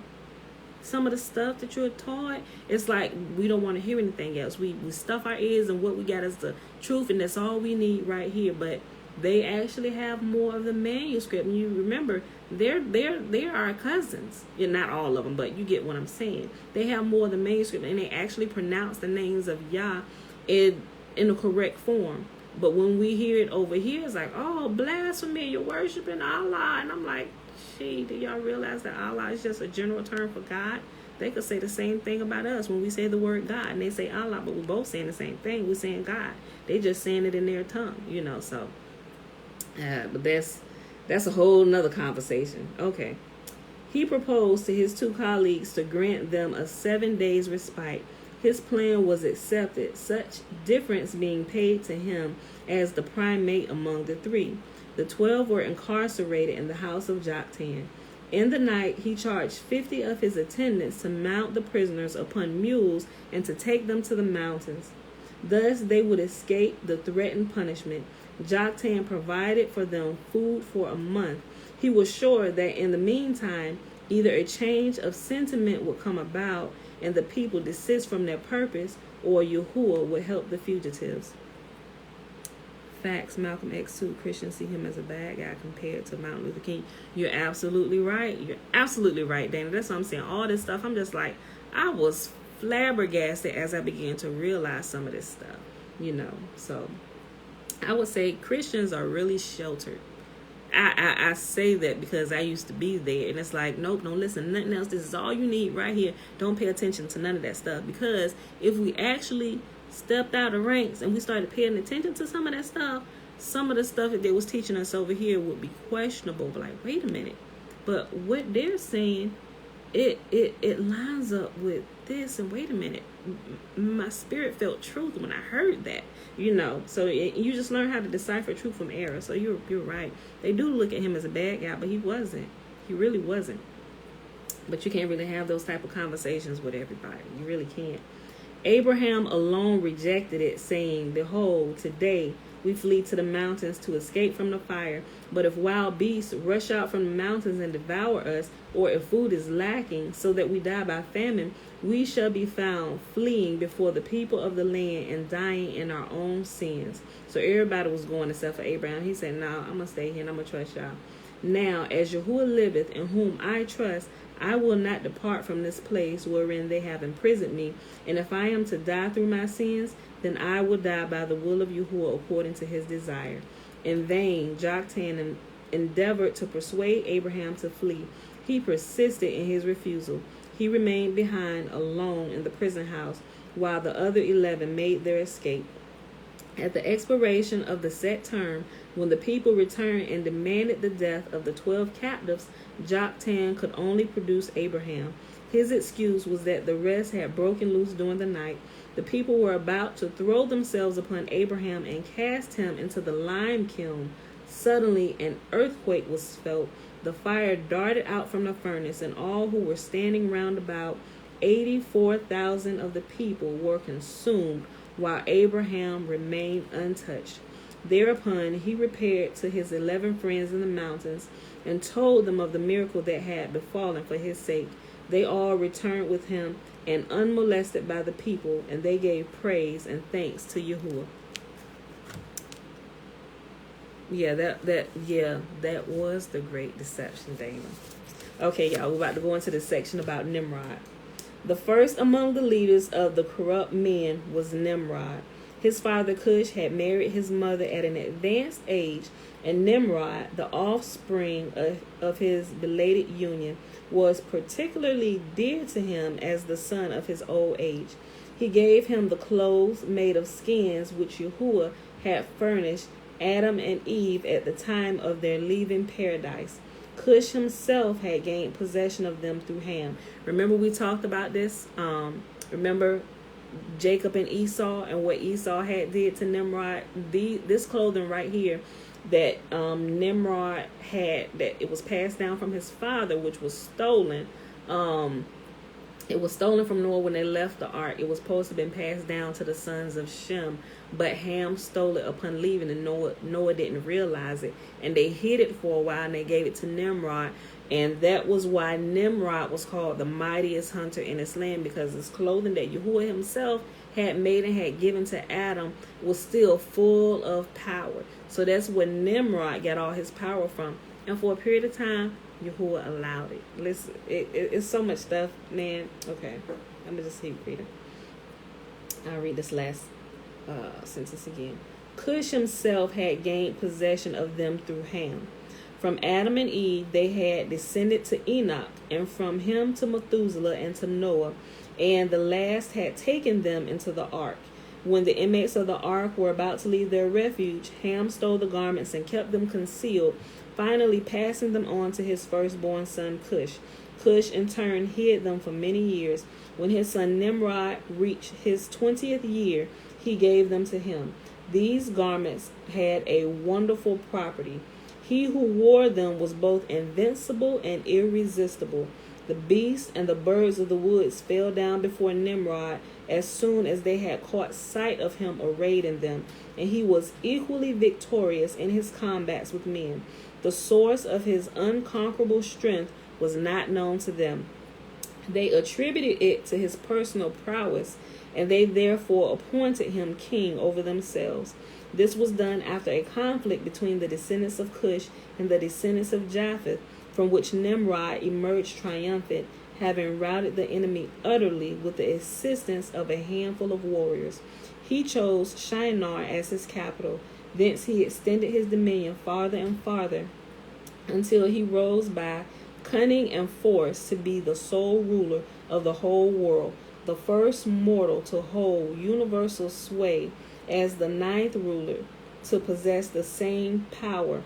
stuff that you're taught, it's like we don't want to hear anything else. We stuff our ears, and what we got is the truth, and that's all we need right here. But they actually have more of the manuscript, and you remember they're our cousins. Not all of them, but you get what I'm saying. They have more of the manuscript, and they actually pronounce the names of Yah in the correct form. But when we hear it over here, it's like, oh, blasphemy, you're worshiping Allah. And I'm like, gee, do y'all realize that Allah is just a general term for God? They could say the same thing about us when we say the word God, and they say Allah, but we're both saying the same thing. We're saying God. They just saying it in their tongue, so. But that's a whole nother conversation. Okay. He proposed to his two colleagues to grant them a 7 days respite. His plan was accepted, such difference being paid to him as the primate among the three. The 12 were incarcerated in the house of Joktan. In the night, he charged 50 of his attendants to mount the prisoners upon mules and to take them to the mountains. Thus they would escape the threatened punishment. Joktan provided for them food for a month. He was sure that in the meantime, either a change of sentiment would come about and the people desist from their purpose, or Yahuwah would help the fugitives. Facts. Malcolm X 2, Christians see him as a bad guy compared to Martin Luther King. You're absolutely right. You're absolutely right, Dana. That's what I'm saying. All this stuff, I'm just like, I was flabbergasted as I began to realize some of this stuff, So I would say Christians are really sheltered. I say that because I used to be there, and it's like, nope, don't listen to nothing else. This is all you need right here. Don't pay attention to none of that stuff, because if we actually stepped out of ranks and we started paying attention to some of that stuff, some of the stuff that they was teaching us over here would be questionable. But like, wait a minute, but what they're saying, it lines up with this, and wait a minute, my spirit felt truth when I heard that, so you just learn how to decipher truth from error. So you're right. They do look at him as a bad guy, but he really wasn't. But you can't really have those type of conversations with everybody. You really can't. Abraham alone rejected it, saying, behold, today we flee to the mountains to escape from the fire. But if wild beasts rush out from the mountains and devour us, or if food is lacking so that we die by famine, we shall be found fleeing before the people of the land and dying in our own sins. So everybody was going except for Abraham. He said, no, I'm going to stay here and I'm going to trust y'all. Now, as Yahuwah liveth, in whom I trust, I will not depart from this place wherein they have imprisoned me. And if I am to die through my sins, then I will die by the will of Yahuwah according to his desire. In vain, Joktan endeavored to persuade Abraham to flee. He persisted in his refusal. He remained behind alone in the prison house, while the other 11 made their escape. At the expiration of the set term, when the people returned and demanded the death of the 12 captives, Joktan could only produce Abraham. His excuse was that the rest had broken loose during the night. The people were about to throw themselves upon Abraham and cast him into the lime kiln. Suddenly an earthquake was felt. The fire darted out from the furnace, and all who were standing round about, 84,000 of the people, were consumed, while Abraham remained untouched. Thereupon he repaired to his 11 friends in the mountains and told them of the miracle that had befallen for his sake. They all returned with him and unmolested by the people, and they gave praise and thanks to Yahuwah. That was the great deception, Dana. Okay, y'all, we're about to go into the section about Nimrod. The first among the leaders of the corrupt men was Nimrod. His father Cush had married his mother at an advanced age, and Nimrod, the offspring of his belated union, was particularly dear to him as the son of his old age. He gave him the clothes made of skins which Yahuwah had furnished Adam and Eve at the time of their leaving paradise. Cush himself had gained possession of them through Ham. Remember we talked about this? Remember Jacob and Esau and what Esau had did to Nimrod? This clothing right here that Nimrod had, that it was passed down from his father, which was stolen. It was stolen from Noah when they left the ark. It was supposed to have been passed down to the sons of Shem, but Ham stole it upon leaving, and Noah didn't realize it, and they hid it for a while, and they gave it to Nimrod, and that was why Nimrod was called the mightiest hunter in his land, because his clothing that Yahuwah himself had made and had given to Adam was still full of power. So that's where Nimrod got all his power from, and for a period of time, Yahuwah allowed it. Listen, it's so much stuff, man. Okay, I'm gonna just keep reading. I'll read this last sentence again. Cush himself had gained possession of them through Ham. From Adam and Eve they had descended to Enoch, and from him to Methuselah and to Noah, and the last had taken them into the ark. When the inmates of the ark were about to leave their refuge, Ham stole the garments and kept them concealed, finally passing them on to his firstborn son Cush. Cush in turn hid them for many years. When his son Nimrod reached his 20th year, he gave them to him. These garments had a wonderful property. He who wore them was both invincible and irresistible. The beasts and the birds of the woods fell down before Nimrod as soon as they had caught sight of him arrayed in them, and he was equally victorious in his combats with men. The source of his unconquerable strength was not known to them. They attributed it to his personal prowess, and they therefore appointed him king over themselves. This was done after a conflict between the descendants of Cush and the descendants of Japheth, from which Nimrod emerged triumphant, having routed the enemy utterly with the assistance of a handful of warriors. He chose Shinar as his capital. Thence he extended his dominion farther and farther, until he rose by cunning and force to be the sole ruler of the whole world, the first mortal to hold universal sway, as the ninth ruler to possess the same power.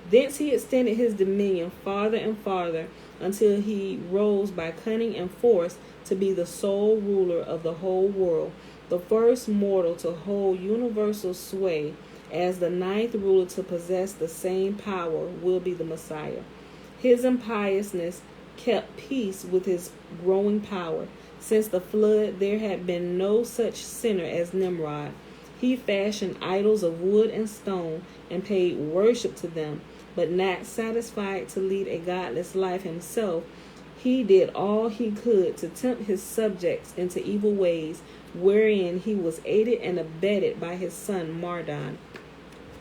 Thence he extended his dominion farther and farther, until he rose by cunning and force to be the sole ruler of the whole world, the first mortal to hold universal sway, as the ninth ruler to possess the same power will be the Messiah. His impiousness kept peace with his growing power. Since the flood there had been no such sinner as Nimrod. He fashioned idols of wood and stone and paid worship to them, but not satisfied to lead a godless life himself, he did all he could to tempt his subjects into evil ways, wherein he was aided and abetted by his son Mardon.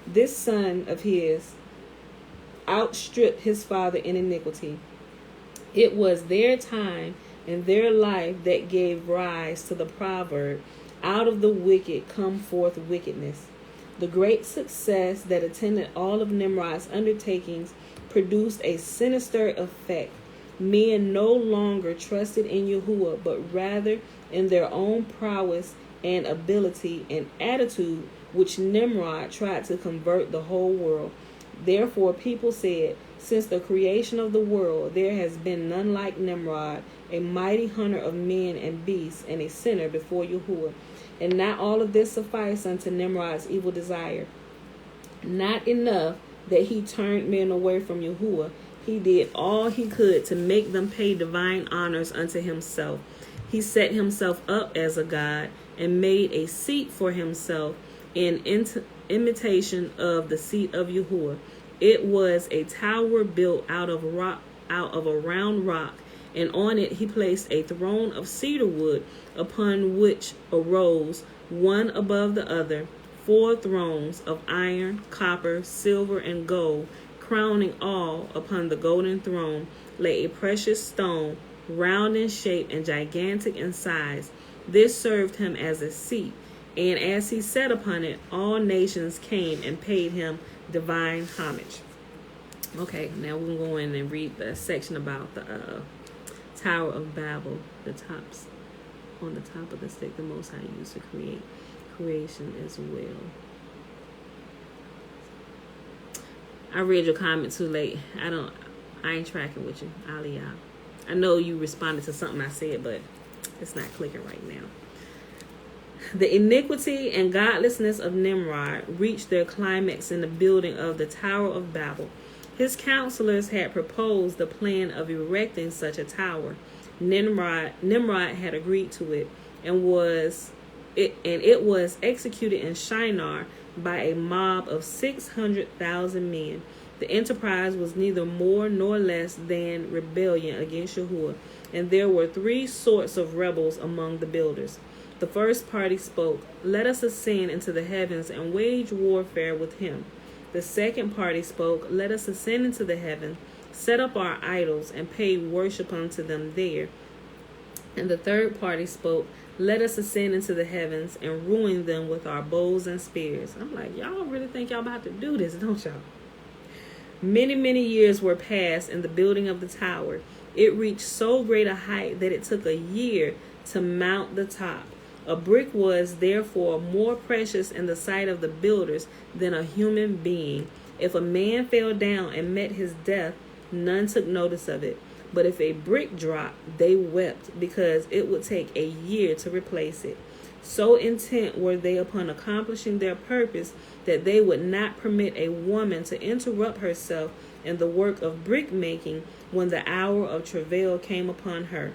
This son of his outstripped his father in iniquity. It was their time and their life that gave rise to the proverb, out of the wicked come forth wickedness. The great success that attended all of Nimrod's undertakings produced a sinister effect. Men no longer trusted in Yahuwah, but rather in their own prowess and ability and attitude which Nimrod tried to convert the whole world. Therefore people said, since the creation of the world there has been none like Nimrod, a mighty hunter of men and beasts, and a sinner before Yahuwah. And not all of this sufficed unto Nimrod's evil desire. Not enough that he turned men away from Yahuwah, he did all he could to make them pay divine honors unto himself. He set himself up as a god and made a seat for himself in imitation of the seat of Yahuwah. It was a tower built out of a round rock, and on it he placed a throne of cedar wood, upon which arose, one above the other, 4 thrones of iron, copper, silver, and gold. Crowning all, upon the golden throne lay a precious stone, round in shape and gigantic in size. This served him as a seat, and as he sat upon it, all nations came and paid him divine homage. Okay, now we're going to go in and read the section about the Tower of Babel, the tops. On the top of the stick, the Most High used to create creation as well. I read your comment too late. I ain't tracking with you. Aliyah. I know you responded to something I said, but it's not clicking right now. The iniquity and godlessness of Nimrod reached their climax in the building of the Tower of Babel. His counselors had proposed the plan of erecting such a tower. Nimrod had agreed to it, and it was executed in Shinar by a mob of 600,000 men. The enterprise was neither more nor less than rebellion against Yahuwah, and there were 3 sorts of rebels among the builders. The first party spoke, "Let us ascend into the heavens and wage warfare with him." The second party spoke, "Let us ascend into the heavens, set up our idols, and pay worship unto them there." And the third party spoke, "Let us ascend into the heavens and ruin them with our bows and spears." I'm like, y'all really think y'all about to do this, don't y'all? Many, many years were passed in the building of the tower. It reached so great a height that it took a year to mount the top. A brick was, therefore, more precious in the sight of the builders than a human being. If a man fell down and met his death, none took notice of it. But if a brick dropped, they wept, because it would take a year to replace it. So intent were they upon accomplishing their purpose that they would not permit a woman to interrupt herself in the work of brick making when the hour of travail came upon her.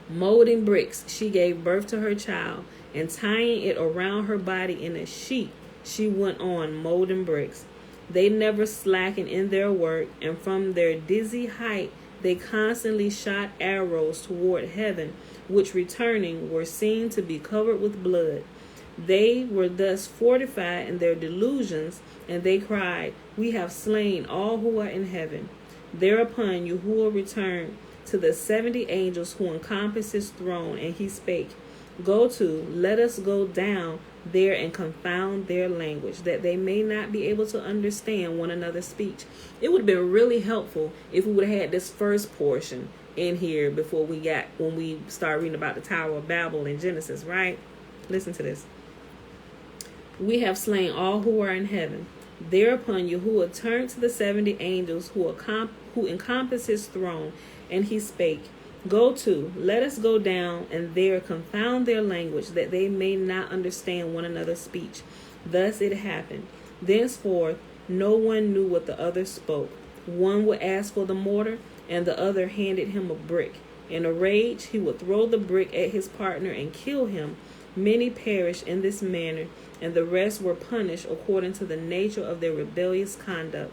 Molding bricks, she gave birth to her child, and tying it around her body in a sheet, she went on molding bricks. They never slackened in their work, and from their dizzy height they constantly shot arrows toward heaven, which returning were seen to be covered with blood. They were thus fortified in their delusions, and they cried, "We have slain all who are in heaven." Thereupon Yahuwah returned to the 70 angels who encompassed his throne, and he spake, "Go to, let us go down there and confound their language, that they may not be able to understand one another's speech." It would have been really helpful if we would have had this first portion in here before when we start reading about the Tower of Babel in Genesis, right? Listen to this. "We have slain all who are in heaven." Thereupon Yahuwah turned to the 70 angels who encompassed his throne, and he spake, "Go to, let us go down and there confound their language, that they may not understand one another's speech." Thus it happened. Thenceforth no one knew what the other spoke. One would ask for the mortar, and the other handed him a brick. In a rage he would throw the brick at his partner and kill him. Many perished in this manner, and the rest were punished according to the nature of their rebellious conduct.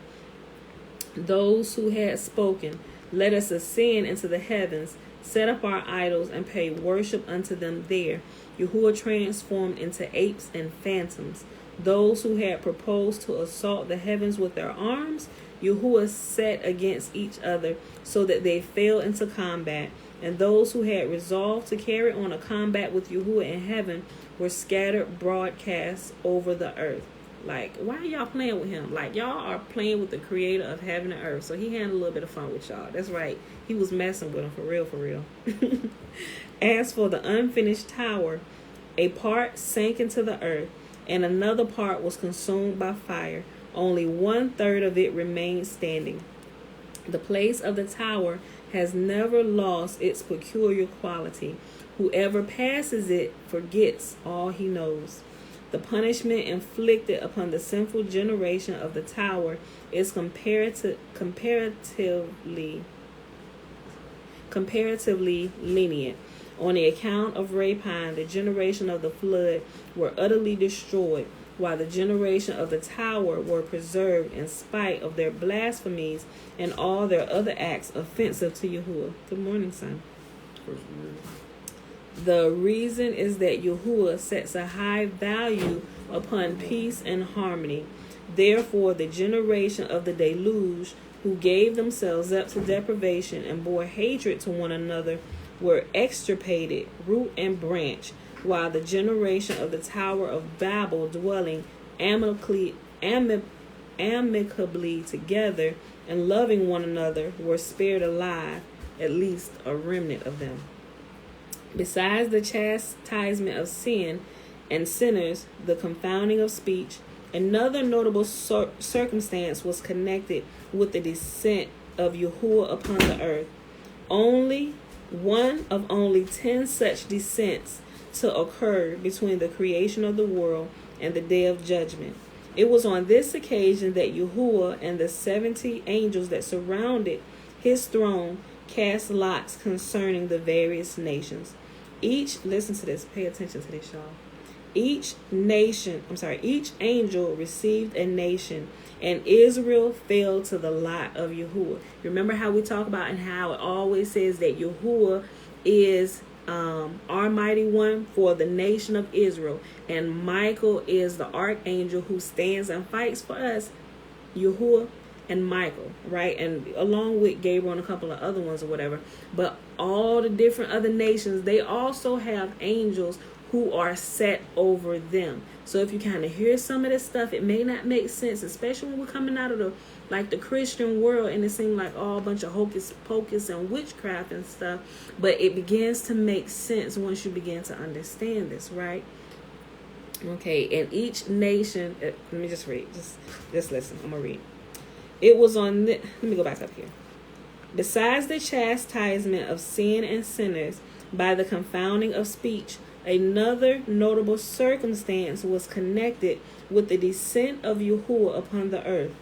Those who had spoken, "Let us ascend into the heavens, set up our idols, and pay worship unto them there," Yahuwah transformed into apes and phantoms. Those who had proposed to assault the heavens with their arms, Yahuwah set against each other, so that they fell into combat. And those who had resolved to carry on a combat with Yahuwah in heaven were scattered broadcast over the earth. Like, why are y'all playing with him? Like, y'all are playing with the creator of heaven and earth. So he had a little bit of fun with y'all. That's right. He was messing with them for real, for real. As for the unfinished tower, A part sank into the earth, and another part was consumed by fire. Only 1/3 of it remained standing. The place of the tower has never lost its peculiar quality. Whoever passes it forgets all he knows. The punishment inflicted upon the sinful generation of the tower is comparatively lenient. On the account of rapine, the generation of the flood were utterly destroyed, while the generation of the tower were preserved in spite of their blasphemies and all their other acts offensive to Yahuwah. Good morning, son. The reason is that Yahuwah sets a high value upon peace and harmony. Therefore, the generation of the deluge, who gave themselves up to deprivation and bore hatred to one another, were extirpated, root and branch, while the generation of the Tower of Babel, dwelling amicably together and loving one another, were spared alive, at least a remnant of them. Besides the chastisement of sin and sinners, the confounding of speech, another notable circumstance was connected with the descent of Yahuwah upon the earth. Only 10 such descents to occur between the creation of the world and the day of judgment. It was on this occasion that Yahuwah and the 70 angels that surrounded his throne cast lots concerning the various nations. Listen to this, pay attention to this, y'all. Each angel received a nation, and Israel fell to the lot of Yahuwah. Remember how we talk about and how it always says that Yahuwah is our mighty one for the nation of Israel, and Michael is the archangel who stands and fights for us. Yahuwah and Michael, right? And along with Gabriel and a couple of other ones or whatever. But all the different other nations, they also have angels who are set over them. So if you kind of hear some of this stuff, it may not make sense, especially when we're coming out of the Christian world and it seems like all a bunch of hocus pocus and witchcraft and stuff. But it begins to make sense once you begin to understand this, right? Okay, and each nation, let me just read, just listen, I'm going to read. It was on, let me go back up here. Besides the chastisement of sin and sinners by the confounding of speech, another notable circumstance was connected with the descent of Yahuwah upon the earth.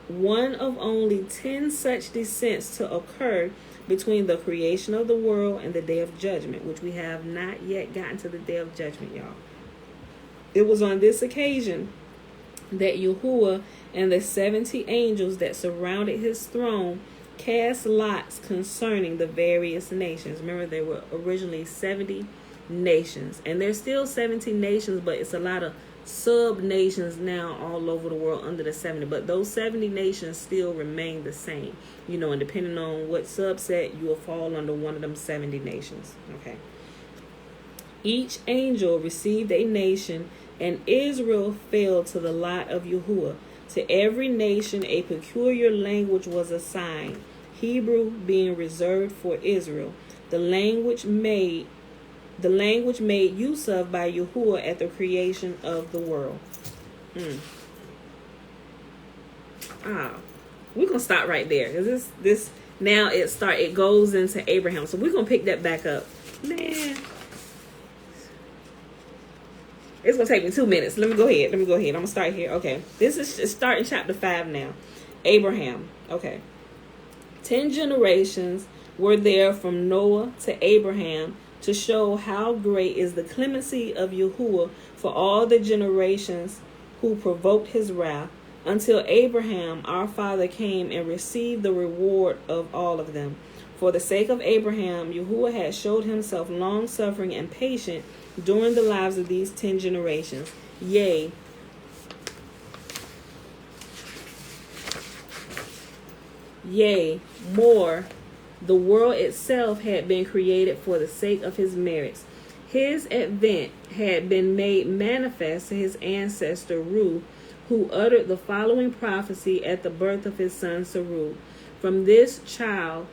One of only 10 such descents to occur between the creation of the world and the day of judgment, which we have not yet gotten to the day of judgment, y'all. It was on this occasion that Yahuwah and the 70 angels that surrounded his throne cast lots concerning the various nations. Remember, there were originally 70 nations, and there's still 17 nations, but it's a lot of sub-nations now all over the world under the 70. But those 70 nations still remain the same, and depending on what subset, you will fall under one of them 70 nations. Okay. Each angel received a nation, and Israel fell to the lot of Yahuwah. To every nation a peculiar language was assigned, Hebrew being reserved for Israel, the language made use of by Yahuwah at the creation of the world. We're gonna stop right there because this now it goes into Abraham, so we're gonna pick that back up. Man, it's gonna take me 2 minutes. Let me go ahead. I'm gonna start here. Okay, this is starting chapter 5 now. Abraham. Okay, 10 generations were there from Noah to Abraham, to show how great is the clemency of Yahuwah for all the generations who provoked his wrath, until Abraham our father came and received the reward of all of them. For the sake of Abraham, Yahuwah had showed himself long-suffering and patient during the lives of these 10 generations. Yea, more, the world itself had been created for the sake of his merits. His advent had been made manifest to his ancestor Ru, who uttered the following prophecy at the birth of his son Saru. From this child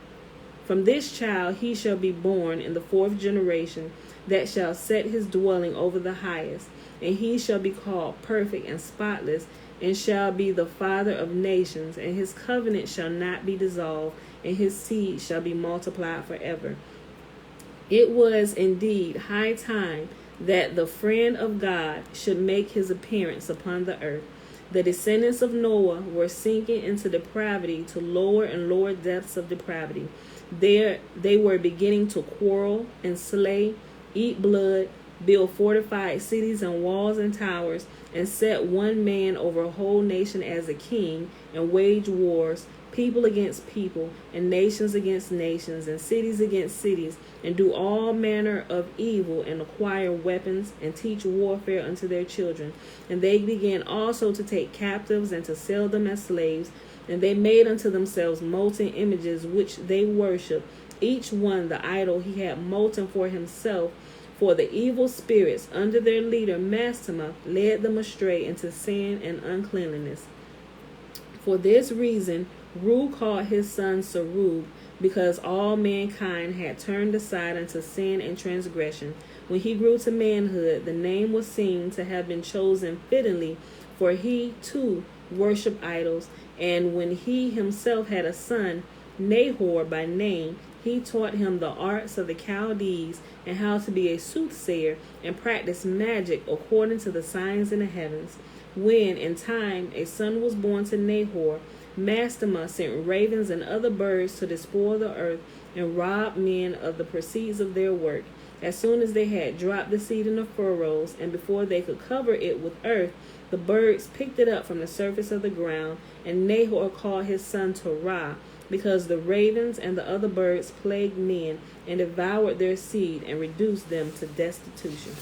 he shall be born in the 4th generation. that shall set his dwelling over the highest. And he shall be called perfect and spotless, and shall be the father of nations, and his covenant shall not be dissolved, and his seed shall be multiplied forever. It was indeed high time that the friend of God should make his appearance upon the earth. The descendants of Noah were sinking into depravity, to lower and lower depths of depravity. There they were beginning to quarrel and slay, eat blood, build fortified cities and walls and towers, and set one man over a whole nation as a king, and wage wars, people against people, and nations against nations, and cities against cities, and do all manner of evil, and acquire weapons, and teach warfare unto their children. And they began also to take captives, and to sell them as slaves. And they made unto themselves molten images, which they worship, each one the idol he had molten for himself. For the evil spirits under their leader Mastema led them astray into sin and uncleanliness. For this reason Ru called his son Serug, because all mankind had turned aside unto sin and transgression. When he grew to manhood, the name was seen to have been chosen fittingly, for he too worshipped idols. And when he himself had a son, Nahor by name, he taught him the arts of the Chaldees, and how to be a soothsayer, and practice magic according to the signs in the heavens. When in time a son was born to Nahor, Mastema sent ravens and other birds to despoil the earth, and rob men of the proceeds of their work. As soon as they had dropped the seed in the furrows, and before they could cover it with earth, the birds picked it up from the surface of the ground. And Nahor called his son Terah, because the ravens and the other birds plagued men, and devoured their seed, and reduced them to destitution.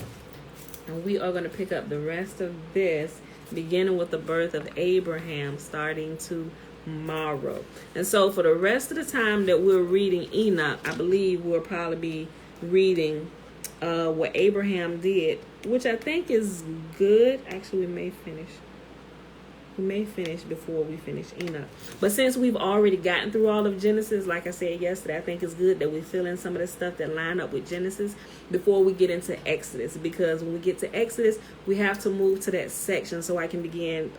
And we are going to pick up the rest of this, beginning with the birth of Abraham, starting tomorrow. And so for the rest of the time that we're reading Enoch, I believe we'll probably be reading what Abraham did, which I think is good. Actually, we may finish before we finish Enoch. But since we've already gotten through all of Genesis, like I said yesterday, I think it's good that we fill in some of the stuff that line up with Genesis before we get into Exodus. Because when we get to Exodus, we have to move to that section so I can begin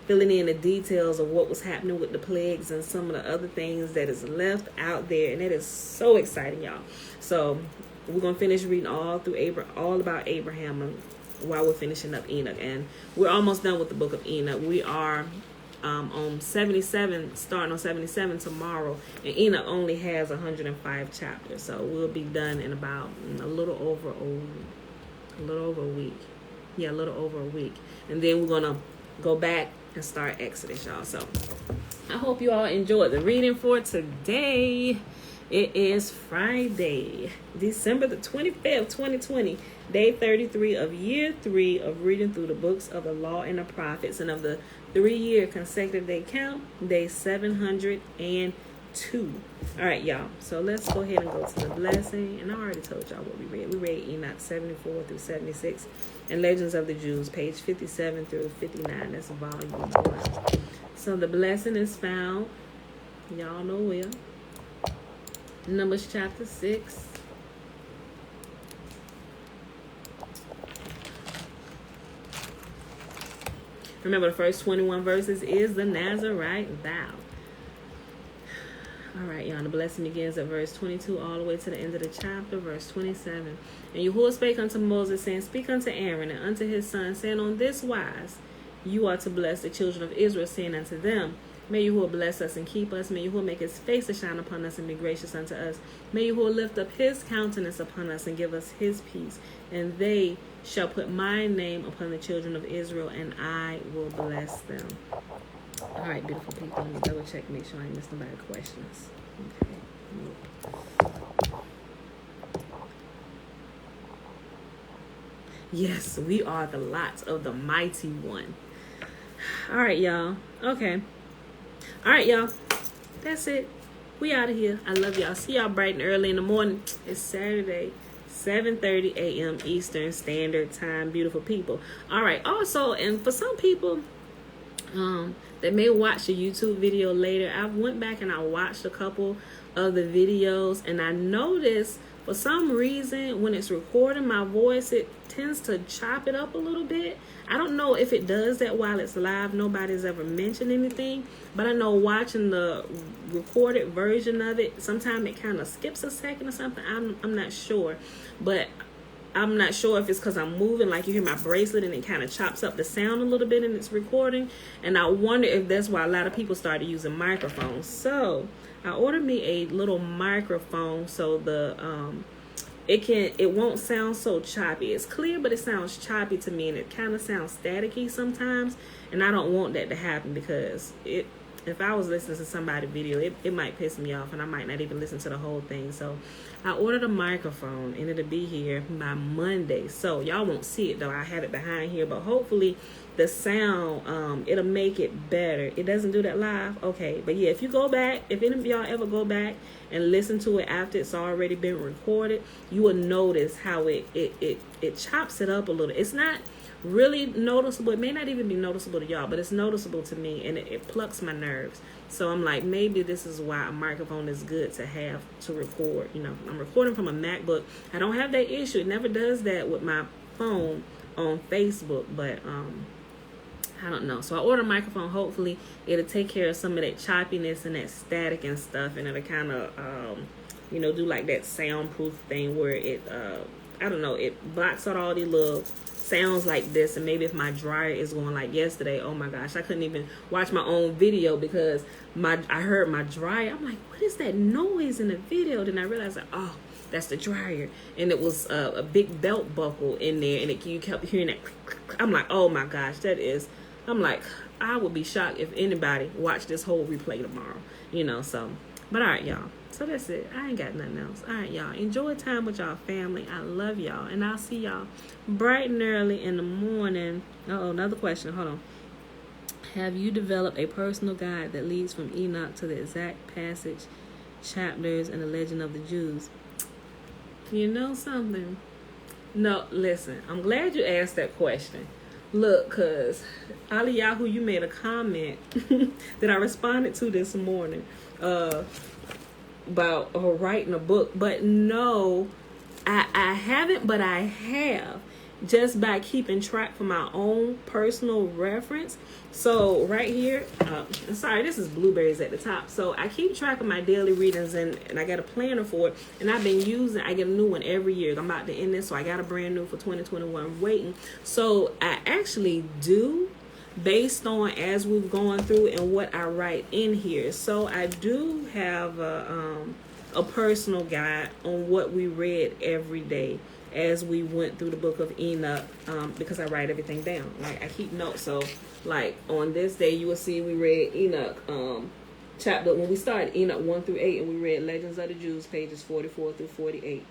filling in the details of what was happening with the plagues and some of the other things that is left out there. And it is so exciting, y'all. So we're going to finish reading all about Abraham while we're finishing up Enoch. And we're almost done with the book of Enoch. We are on 77, starting on 77 tomorrow. And Enoch only has 105 chapters. So we'll be done in about a little over a week. Yeah, a little over a week. And then we're going to go back and start Exodus, y'all. So I hope you all enjoyed the reading for today. It is Friday, December the 25th, 2020, day 33 of year 3 of reading through the books of the law and the prophets, and of the 3-year consecutive day count, day 702. All right, y'all. So let's go ahead and go to the blessing. And I already told y'all what we read. We read Enoch 74 through 76 and Legends of the Jews, page 57 through 59. That's volume 1. So the blessing is found, y'all know where. Numbers chapter 6. Remember, the first 21 verses is the Nazarite vow. All right, y'all. The blessing begins at verse 22 all the way to the end of the chapter, verse 27. And Yahuwah spake unto Moses, saying, Speak unto Aaron and unto his sons, saying, On this wise you are to bless the children of Israel, saying unto them, May Yahuwah bless us and keep us. May Yahuwah make his face to shine upon us and be gracious unto us. May Yahuwah lift up his countenance upon us and give us his peace. And they shall put my name upon the children of Israel, and I will bless them. All right, beautiful people. Let me double check, make sure I ain't missed nobody's questions. Okay. Yes, we are the lots of the mighty one. All right, y'all. Okay. All right, y'all. That's it. We out of here. I love y'all. See y'all bright and early in the morning. It's Saturday, 7:30 a.m. Eastern Standard Time. Beautiful people. All right. Also, and for some people, that may watch the YouTube video later. I went back and I watched a couple of the videos, and I noticed for some reason when it's recording my voice, it tends to chop it up a little bit. I don't know if it does that while it's live. Nobody's ever mentioned anything, but I know watching the recorded version of it, sometimes it kind of skips a second or something. I'm not sure, but I'm not sure if it's because I'm moving, like you hear my bracelet and it kind of chops up the sound a little bit in its recording. And I wonder if that's why a lot of people started using microphones. So I ordered me a little microphone so it won't sound so choppy. It's clear, but it sounds choppy to me, and it kind of sounds staticky sometimes. And I don't want that to happen, because if I was listening to somebody's video, it might piss me off, and I might not even listen to the whole thing. So I ordered a microphone, and it'll be here by Monday. So y'all won't see it, though. I have it behind here, but hopefully the sound, it'll make it better. It doesn't do that live? Okay. But yeah, if you go back, if any of y'all ever go back and listen to it after it's already been recorded, you will notice how it chops it up a little. It's not really noticeable. It may not even be noticeable to y'all, but it's noticeable to me, and it plucks my nerves. So I'm like, maybe this is why a microphone is good to have to record. You know, I'm recording from a MacBook. I don't have that issue. It never does that with my phone on Facebook, but I don't know. So I ordered a microphone. Hopefully it'll take care of some of that choppiness and that static and stuff, and it'll kind of do like that soundproof thing where it I don't know, it blocks out all these little sounds like this. And maybe if my dryer is going like yesterday, oh my gosh, I couldn't even watch my own video because I heard my dryer. I'm like, what is that noise in the video? Then I realized that, oh, that's the dryer, and it was a big belt buckle in there, and you kept hearing that. I'm like, oh my gosh, I'm like, I would be shocked if anybody watched this whole replay tomorrow, so. But all right, y'all. So that's it. I ain't got nothing else. All right, y'all. Enjoy time with y'all family. I love y'all, and I'll see y'all bright and early in the morning. Another question. Hold on. Have you developed a personal guide that leads from Enoch to the exact passage, chapters, and the legend of the Jews? You know something? No, listen. I'm glad you asked that question. Look, because Yahoo, you made a comment that I responded to this morning about writing a book. But no, I haven't, but I have, just by keeping track for my own personal reference. So right here, sorry, this is blueberries at the top. So I keep track of my daily readings, and I got a planner for it. And I've been I get a new one every year. I'm about to end this, so I got a brand new for 2021 waiting. So I actually do, based on as we've gone through and what I write in here. So I do have a personal guide on what we read every day as we went through the Book of Enoch, because I write everything down. Like, I keep notes. So like on this day, you will see we read Enoch chapter, when we started Enoch 1 through 8, and we read Legends of the Jews pages 44 through 48,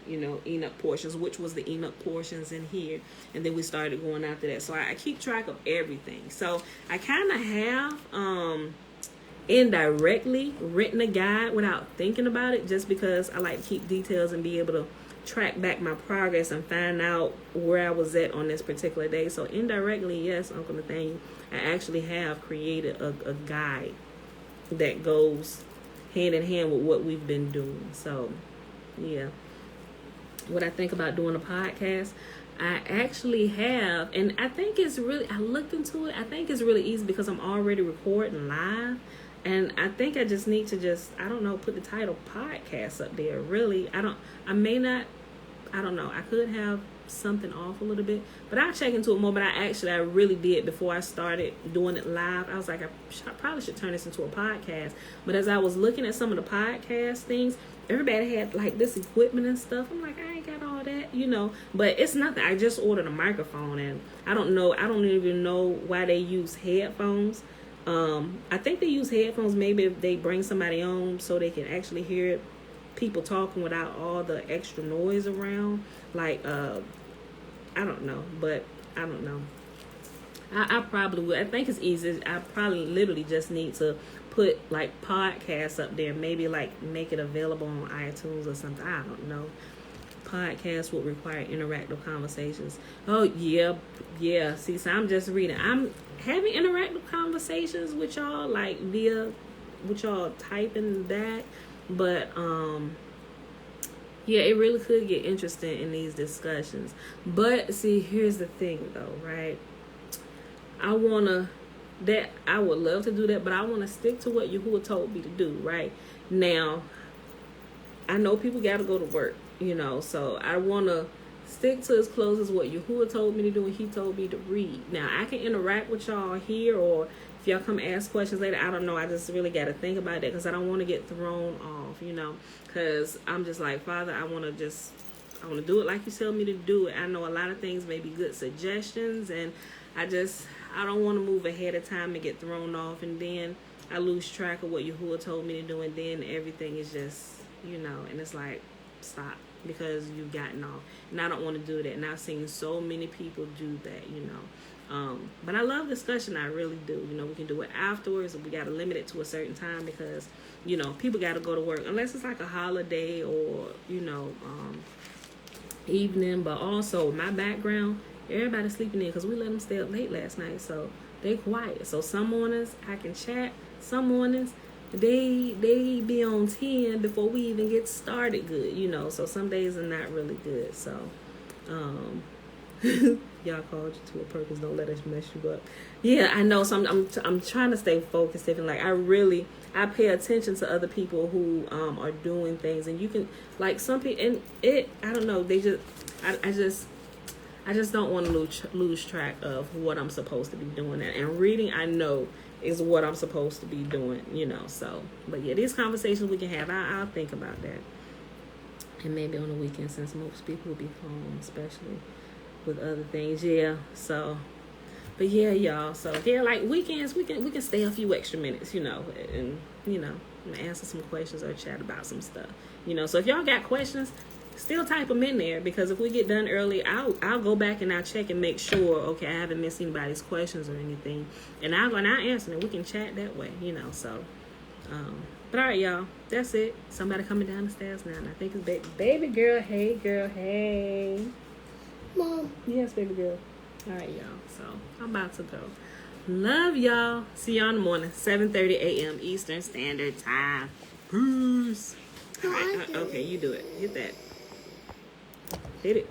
Enoch portions, which was the Enoch portions in here. And then we started going after that. So I keep track of everything. So I kind of have indirectly written a guide without thinking about it, just because I like to keep details and be able to track back my progress and find out where I was at on this particular day. So indirectly, yes, Uncle Nathaniel, I actually have created a guide that goes hand in hand with what we've been doing. So yeah, what I think about doing a podcast, I actually have, and I think it's really, I looked into it, I think it's really easy because I'm already recording live. And I think I just need to I don't know, put the title podcast up there. Really, I don't know. I could have something off a little bit, but I'll check into it more. But I really did, before I started doing it live, I was like, I probably should turn this into a podcast. But as I was looking at some of the podcast things, everybody had like this equipment and stuff. I'm like, I ain't got all that, but it's nothing. I just ordered a microphone, and I don't even know why they use headphones. I think they use headphones maybe if they bring somebody on so they can actually hear people talking without all the extra noise around. Like, I don't know, but I don't know. I probably would. I think it's easy. I probably literally just need to put like podcasts up there, maybe like make it available on iTunes or something. I don't know. podcast would require interactive conversations. Oh, yeah. See, so I'm just reading. I'm having interactive conversations with y'all, like with y'all typing that. But, yeah, it really could get interesting in these discussions. But, see, here's the thing, though, right? I would love to do that, but I want to stick to what Yahuwah told me to do, right? Now, I know people got to go to work, so I want to stick to as close as what Yahuwah told me to do and he told me to read. Now, I can interact with y'all here, or if y'all come ask questions later, I don't know. I just really got to think about that because I don't want to get thrown off, because I'm just like, Father, I want to do it like you tell me to do it. I know a lot of things may be good suggestions, and I don't want to move ahead of time and get thrown off, and then I lose track of what Yahuwah told me to do, and then everything is just, and it's like, stop, because you've gotten off. And I don't want to do that. And I've seen so many people do that, But I love discussion. I really do. We can do it afterwards, and we got to limit it to a certain time because, people got to go to work. Unless it's like a holiday or, evening. But also, my background, everybody's sleeping in because we let them stay up late last night. So they quiet. So some mornings I can chat. Some mornings they be on 10 before we even get started good, so some days are not really good. So y'all called you to a purpose, don't let us mess you up. Yeah, I know. So I'm trying to stay focused, even like I pay attention to other people who are doing things, and you can, like, some people, and I don't know, they just I just don't want to lose track of what I'm supposed to be doing. And reading, I know, is what I'm supposed to be doing, So, but yeah, these conversations we can have, I'll think about that. And maybe on the weekend, since most people will be home, especially with other things. Yeah, so, but yeah, y'all. So, yeah, like weekends, we can stay a few extra minutes, and, answer some questions or chat about some stuff, So if y'all got questions, still type them in there, because if we get done early, I'll go back and I'll check and make sure, okay, I haven't missed anybody's questions or anything, and I'll go and I'll answer them. We can chat that way, So, but all right, y'all, that's it. Somebody coming down the stairs now, and I think it's baby girl. Hey, girl. Hey, Mom. Yes, baby girl. All right, y'all. So I'm about to go. Love y'all. See y'all in the morning, 7:30 a.m. Eastern Standard Time. Peace. All right, okay, you do it. Hit that. Hit it.